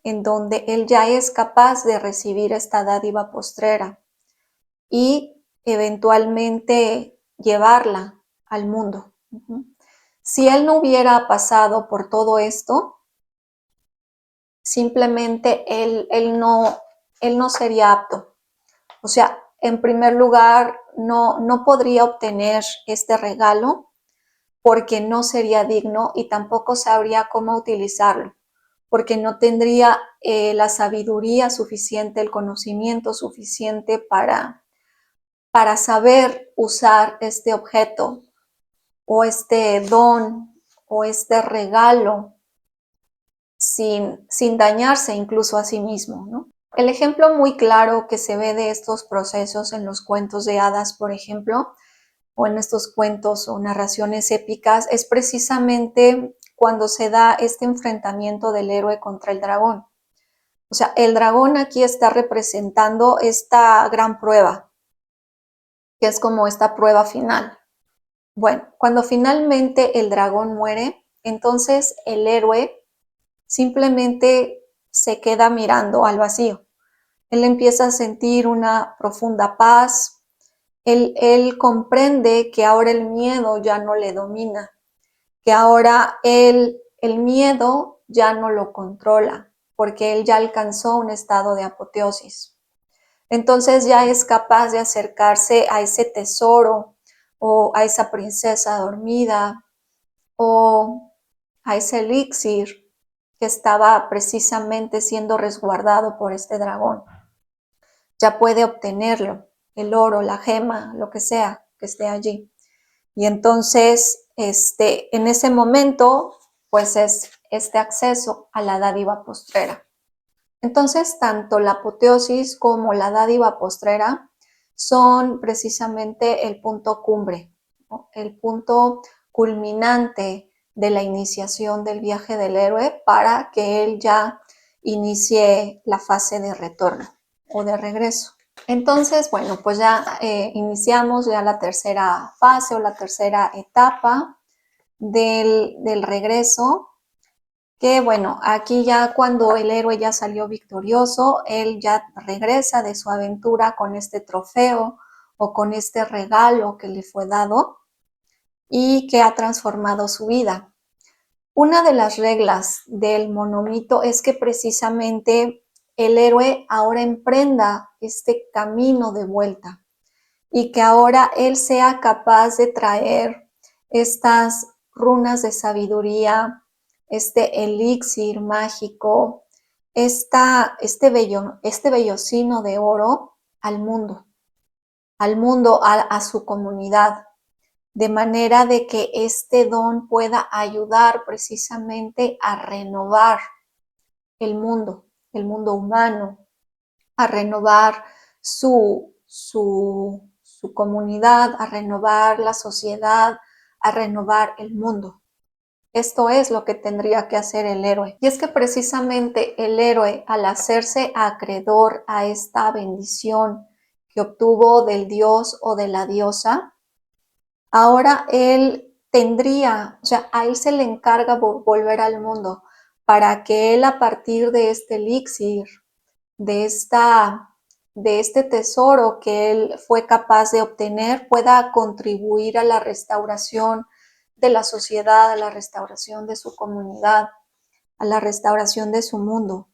S1: en donde él ya es capaz de recibir esta dádiva postrera y eventualmente llevarla al mundo. Si él no hubiera pasado por todo esto, simplemente él no sería apto. O sea, en primer lugar, no podría obtener este regalo porque no sería digno y tampoco sabría cómo utilizarlo, porque no tendría la sabiduría suficiente, el conocimiento suficiente para saber usar este objeto o este don o este regalo sin dañarse incluso a sí mismo, ¿no? El ejemplo muy claro que se ve de estos procesos en los cuentos de hadas, por ejemplo, o en estos cuentos o narraciones épicas, es precisamente cuando se da este enfrentamiento del héroe contra el dragón. O sea, el dragón aquí está representando esta gran prueba, que es como esta prueba final. Bueno, cuando finalmente el dragón muere, entonces el héroe simplemente se queda mirando al vacío. Él empieza a sentir una profunda paz. Él comprende que ahora el miedo ya no le domina, que ahora el miedo ya no lo controla, porque él ya alcanzó un estado de apoteosis. Entonces ya es capaz de acercarse a ese tesoro o a esa princesa dormida o a ese elixir que estaba precisamente siendo resguardado por este dragón. Ya puede obtenerlo, el oro, la gema, lo que sea que esté allí. Y entonces, en ese momento, pues es este acceso a la dádiva postrera. Entonces, tanto la apoteosis como la dádiva postrera son precisamente el punto cumbre, ¿no? El punto culminante de la iniciación del viaje del héroe para que él ya inicie la fase de retorno o de regreso. Entonces, bueno, pues ya iniciamos ya la tercera fase o la tercera etapa del regreso, que bueno, aquí ya cuando el héroe ya salió victorioso, él ya regresa de su aventura con este trofeo o con este regalo que le fue dado y que ha transformado su vida. Una de las reglas del monomito es que precisamente el héroe ahora emprenda este camino de vuelta y que ahora él sea capaz de traer estas runas de sabiduría, este elixir mágico, este vellocino de oro al mundo, a su comunidad, de manera de que este don pueda ayudar precisamente a renovar el mundo humano, a renovar su comunidad, a renovar la sociedad, a renovar el mundo. Esto es lo que tendría que hacer el héroe. Y es que precisamente el héroe, al hacerse acreedor a esta bendición que obtuvo del dios o de la diosa, ahora él tendría, o sea, a él se le encarga volver al mundo para que él, a partir de este elixir, de este tesoro que él fue capaz de obtener, pueda contribuir a la restauración de la sociedad, a la restauración de su comunidad, a la restauración de su mundo.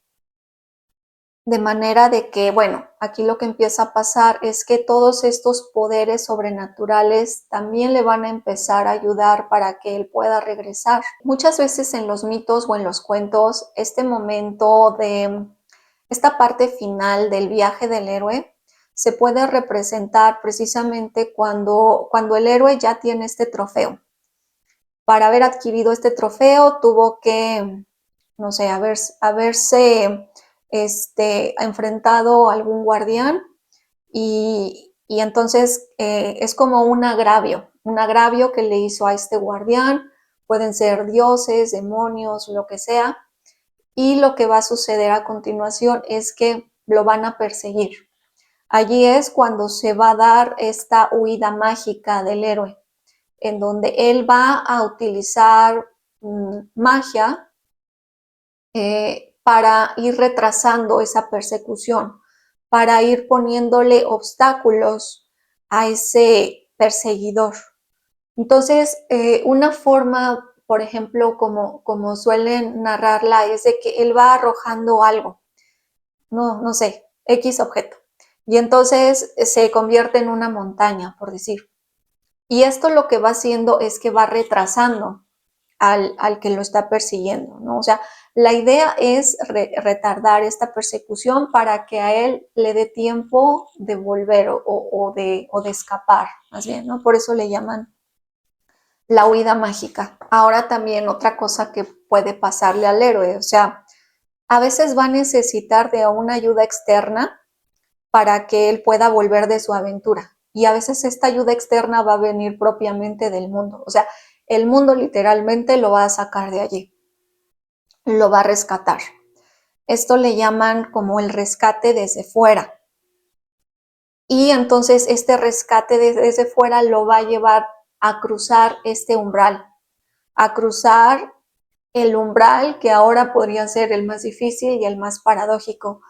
S1: De manera de que, bueno, aquí lo que empieza a pasar es que todos estos poderes sobrenaturales también le van a empezar a ayudar para que él pueda regresar. Muchas veces en los mitos o en los cuentos, este momento de esta parte final del viaje del héroe se puede representar precisamente cuando el héroe ya tiene este trofeo. Para haber adquirido este trofeo tuvo que, no sé, haberse enfrentado a algún guardián y entonces es como un agravio que le hizo a este guardián. Pueden ser dioses, demonios, lo que sea. Y lo que va a suceder a continuación es que lo van a perseguir. Allí es cuando se va a dar esta huida mágica del héroe, en donde él va a utilizar magia para ir retrasando esa persecución, para ir poniéndole obstáculos a ese perseguidor. Entonces, una forma, por ejemplo, como suelen narrarla, es de que él va arrojando algo, no sé, X objeto, y entonces se convierte en una montaña, por decir. Y esto lo que va haciendo es que va retrasando al que lo está persiguiendo, ¿no? O sea, La idea es retardar esta persecución para que a él le dé tiempo de volver o de escapar, más bien, ¿no? Por eso le llaman la huida mágica. Ahora también otra cosa que puede pasarle al héroe, o sea, a veces va a necesitar de una ayuda externa para que él pueda volver de su aventura. Y a veces esta ayuda externa va a venir propiamente del mundo. O sea, el mundo literalmente lo va a sacar de allí, lo va a rescatar. Esto le llaman como el rescate desde fuera. Y entonces este rescate desde fuera lo va a llevar a cruzar este umbral, a cruzar el umbral que ahora podría ser el más difícil y el más paradójico.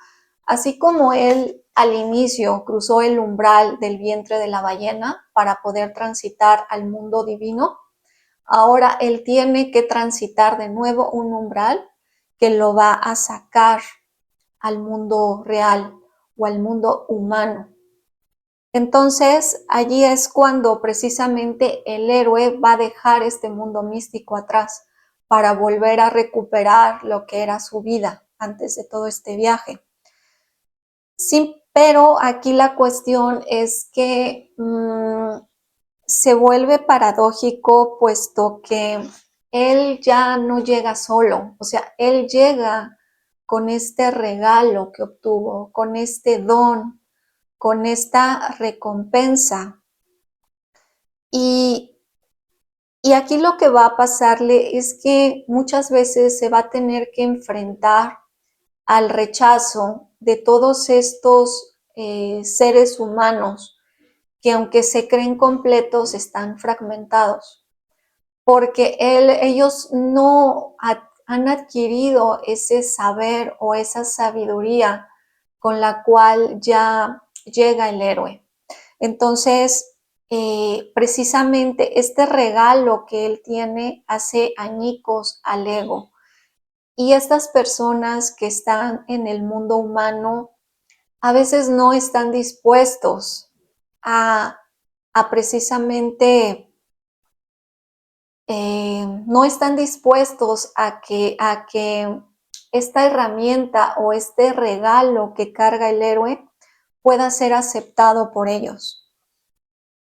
S1: Así como él al inicio cruzó el umbral del vientre de la ballena para poder transitar al mundo divino, ahora él tiene que transitar de nuevo un umbral que lo va a sacar al mundo real o al mundo humano. Entonces, allí es cuando precisamente el héroe va a dejar este mundo místico atrás para volver a recuperar lo que era su vida antes de todo este viaje. Sí, pero aquí la cuestión es que se vuelve paradójico puesto que él ya no llega solo, o sea, él llega con este regalo que obtuvo, con este don, con esta recompensa. Y aquí lo que va a pasarle es que muchas veces se va a tener que enfrentar al rechazo de todos estos seres humanos que aunque se creen completos están fragmentados, porque ellos no han adquirido ese saber o esa sabiduría con la cual ya llega el héroe. Entonces, precisamente este regalo que él tiene hace añicos al ego. Y estas personas que están en el mundo humano a veces no están dispuestos a precisamente, no están dispuestos a que esta herramienta o este regalo que carga el héroe pueda ser aceptado por ellos.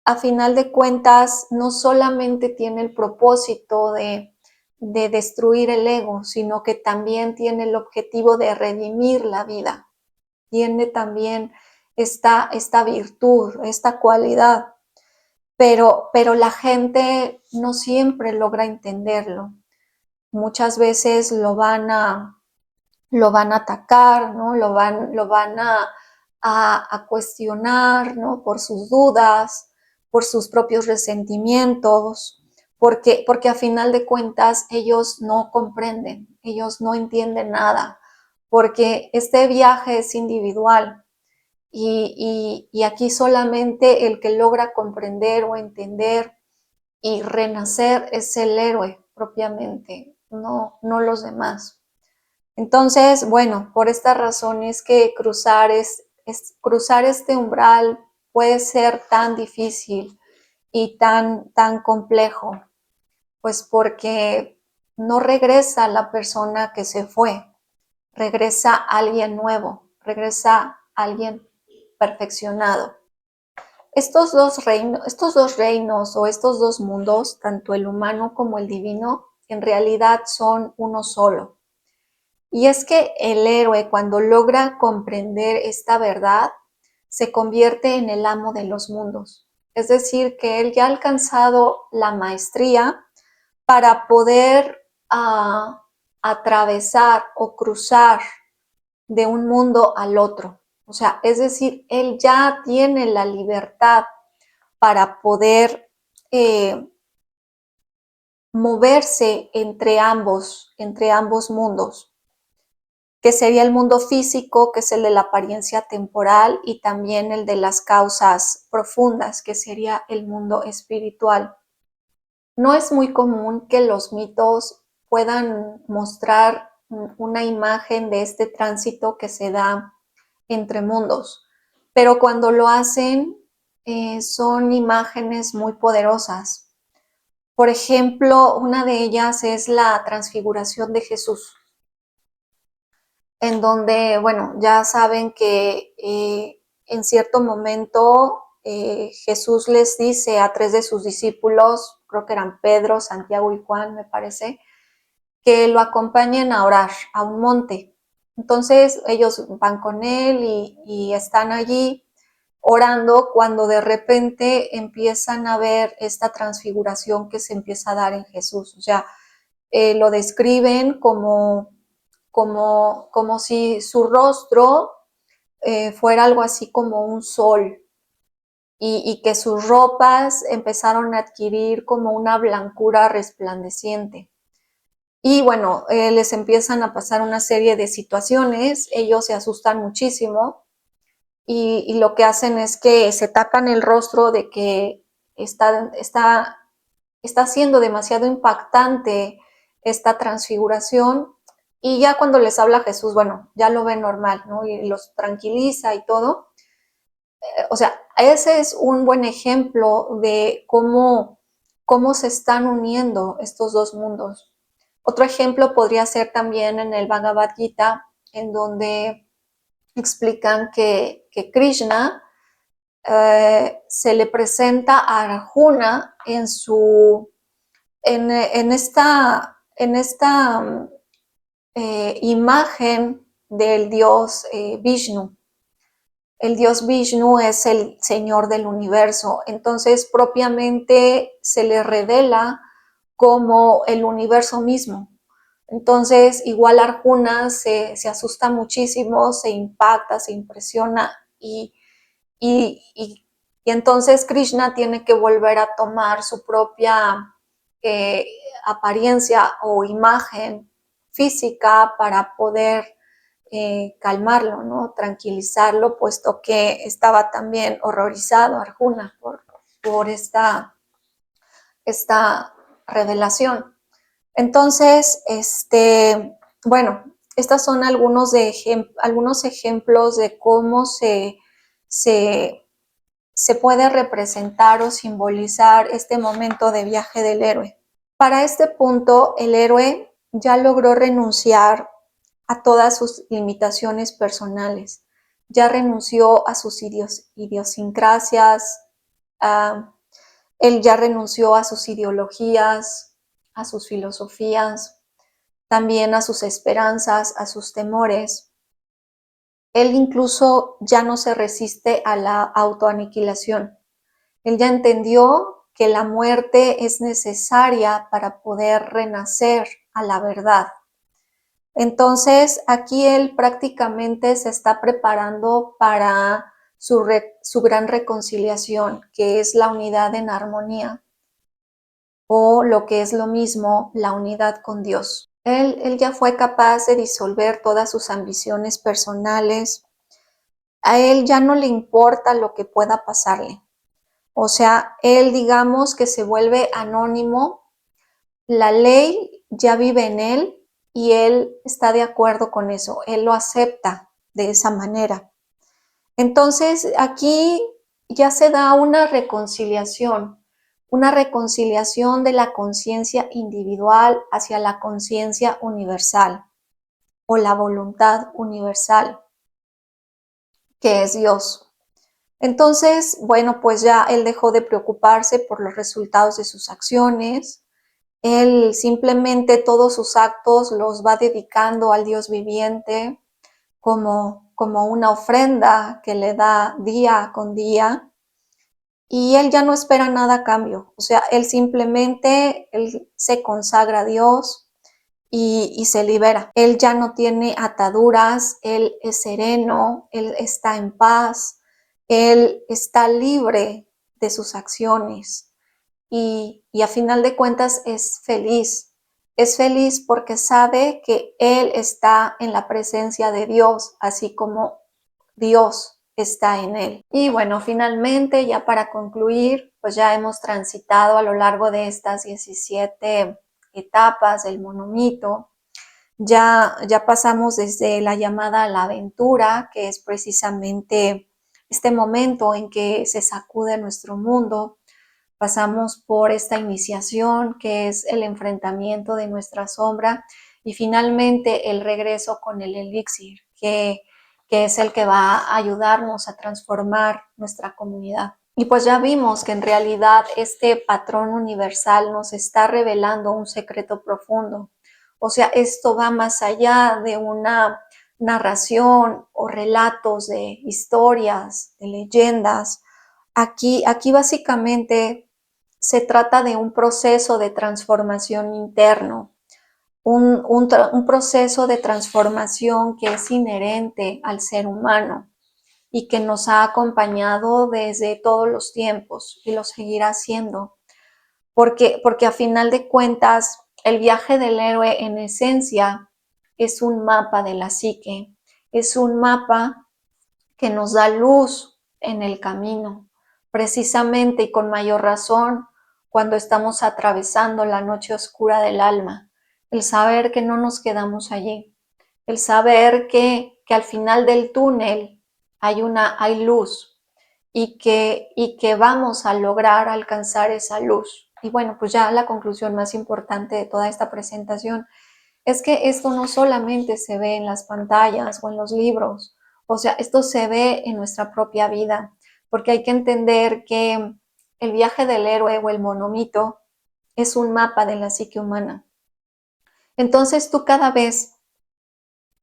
S1: A final de cuentas, no solamente tiene el propósito de destruir el ego, sino que también tiene el objetivo de redimir la vida. Tiene también esta virtud, esta cualidad, pero la gente no siempre logra entenderlo. Muchas veces lo van a atacar, ¿no? Lo van a cuestionar, ¿no? Por sus dudas, por sus propios resentimientos, porque a final de cuentas ellos no comprenden, ellos no entienden nada, porque este viaje es individual y aquí solamente el que logra comprender o entender y renacer es el héroe propiamente, no los demás. Entonces, bueno, por esta razón es que cruzar este umbral puede ser tan difícil y tan complejo, pues porque no regresa la persona que se fue, regresa alguien nuevo, regresa alguien perfeccionado. Estos dos reinos o estos dos mundos, tanto el humano como el divino, en realidad son uno solo. Y es que el héroe, cuando logra comprender esta verdad, se convierte en el amo de los mundos. Es decir, que él ya ha alcanzado la maestría para poder atravesar o cruzar de un mundo al otro. O sea, es decir, él ya tiene la libertad para poder moverse entre ambos mundos, que sería el mundo físico, que es el de la apariencia temporal, y también el de las causas profundas, que sería el mundo espiritual. No es muy común que los mitos puedan mostrar una imagen de este tránsito que se da entre mundos, pero cuando lo hacen son imágenes muy poderosas. Por ejemplo, una de ellas es la transfiguración de Jesús. en donde, bueno, ya saben que en cierto momento Jesús les dice a 3 de sus discípulos, creo que eran Pedro, Santiago y Juan, me parece, que lo acompañen a orar a un monte. Entonces ellos van con él y están allí orando cuando de repente empiezan a ver esta transfiguración que se empieza a dar en Jesús. O sea, lo describen como si su rostro fuera algo así como un sol y que sus ropas empezaron a adquirir como una blancura resplandeciente. Y bueno, les empiezan a pasar una serie de situaciones, ellos se asustan muchísimo y lo que hacen es que se tapan el rostro de que está siendo demasiado impactante esta transfiguración y ya cuando les habla Jesús, bueno, ya lo ven normal, ¿no? Y los tranquiliza y todo. O sea, ese es un buen ejemplo de cómo se están uniendo estos dos mundos. Otro ejemplo podría ser también en el Bhagavad Gita, en donde explican que Krishna se le presenta a Arjuna en esta imagen del dios Vishnu. El dios Vishnu es el señor del universo, entonces propiamente se le revela como el universo mismo. Entonces, igual Arjuna se asusta muchísimo, se impacta, se impresiona y entonces Krishna tiene que volver a tomar su propia eh, apariencia o imagen física para poder calmarlo, ¿no? Tranquilizarlo, puesto que estaba también horrorizado Arjuna por esta revelación. Entonces, bueno, estos son algunos ejemplos de cómo se puede representar o simbolizar este momento de viaje del héroe. Para este punto, el héroe ya logró renunciar a todas sus limitaciones personales, ya renunció a sus idiosincrasias, él ya renunció a sus ideologías, a sus filosofías, también a sus esperanzas, a sus temores. Él incluso ya no se resiste a la autoaniquilación. Él ya entendió que la muerte es necesaria para poder renacer a la verdad. Entonces, aquí él prácticamente se está preparando para su gran reconciliación, que es la unidad en armonía, o lo que es lo mismo, la unidad con Dios. Él ya fue capaz de disolver todas sus ambiciones personales. A él ya no le importa lo que pueda pasarle. O sea, él digamos que se vuelve anónimo, la ley ya vive en él y él está de acuerdo con eso, él lo acepta de esa manera. Entonces, aquí ya se da una reconciliación de la conciencia individual hacia la conciencia universal o la voluntad universal, que es Dios. Entonces, bueno, pues ya él dejó de preocuparse por los resultados de sus acciones, él simplemente todos sus actos los va dedicando al Dios viviente como una ofrenda que le da día con día, y él ya no espera nada a cambio. O sea, él simplemente él se consagra a Dios y se libera. Él ya no tiene ataduras, él es sereno, él está en paz, él está libre de sus acciones y a final de cuentas es feliz. Es feliz porque sabe que él está en la presencia de Dios, así como Dios está en él. Y bueno, finalmente, ya para concluir, pues ya hemos transitado a lo largo de estas 17 etapas del monomito. Ya pasamos desde la llamada a la aventura, que es precisamente este momento en que se sacude nuestro mundo. Pasamos por esta iniciación, que es el enfrentamiento de nuestra sombra, y finalmente el regreso con el elixir, que es el que va a ayudarnos a transformar nuestra comunidad. Y pues ya vimos que en realidad este patrón universal nos está revelando un secreto profundo. O sea, esto va más allá de una narración o relatos de historias, de leyendas. Aquí básicamente se trata de un proceso de transformación interno, un proceso de transformación que es inherente al ser humano y que nos ha acompañado desde todos los tiempos y lo seguirá haciendo, porque a final de cuentas el viaje del héroe en esencia es un mapa de la psique, es un mapa que nos da luz en el camino, precisamente y con mayor razón cuando estamos atravesando la noche oscura del alma, el saber que no nos quedamos allí, el saber que al final del túnel hay luz y que vamos a lograr alcanzar esa luz. Y bueno, pues ya la conclusión más importante de toda esta presentación es que esto no solamente se ve en las pantallas o en los libros, o sea, esto se ve en nuestra propia vida, porque hay que entender que el viaje del héroe o el monomito es un mapa de la psique humana. Entonces tú cada vez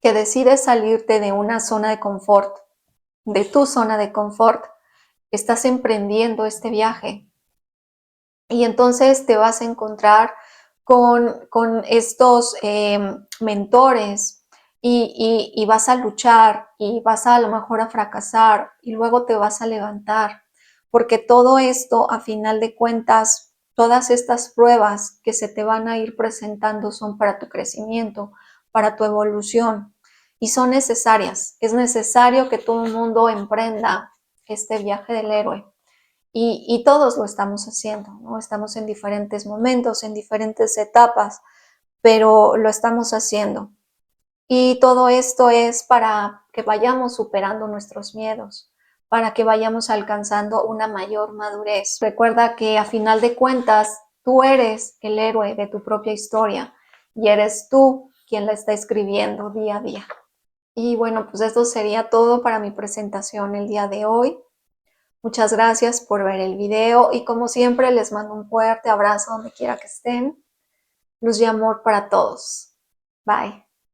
S1: que decides salirte de una zona de confort, de tu zona de confort, estás emprendiendo este viaje. Y entonces te vas a encontrar con estos mentores y vas a luchar y vas a lo mejor a fracasar y luego te vas a levantar. Porque todo esto, a final de cuentas, todas estas pruebas que se te van a ir presentando son para tu crecimiento, para tu evolución y son necesarias. Es necesario que todo el mundo emprenda este viaje del héroe. Y todos lo estamos haciendo, ¿no? Estamos en diferentes momentos, en diferentes etapas, pero lo estamos haciendo. Y todo esto es para que vayamos superando nuestros miedos, para que vayamos alcanzando una mayor madurez. Recuerda que a final de cuentas, tú eres el héroe de tu propia historia y eres tú quien la está escribiendo día a día. Y bueno, pues esto sería todo para mi presentación el día de hoy. Muchas gracias por ver el video y como siempre les mando un fuerte abrazo donde quiera que estén. Luz y amor para todos. Bye.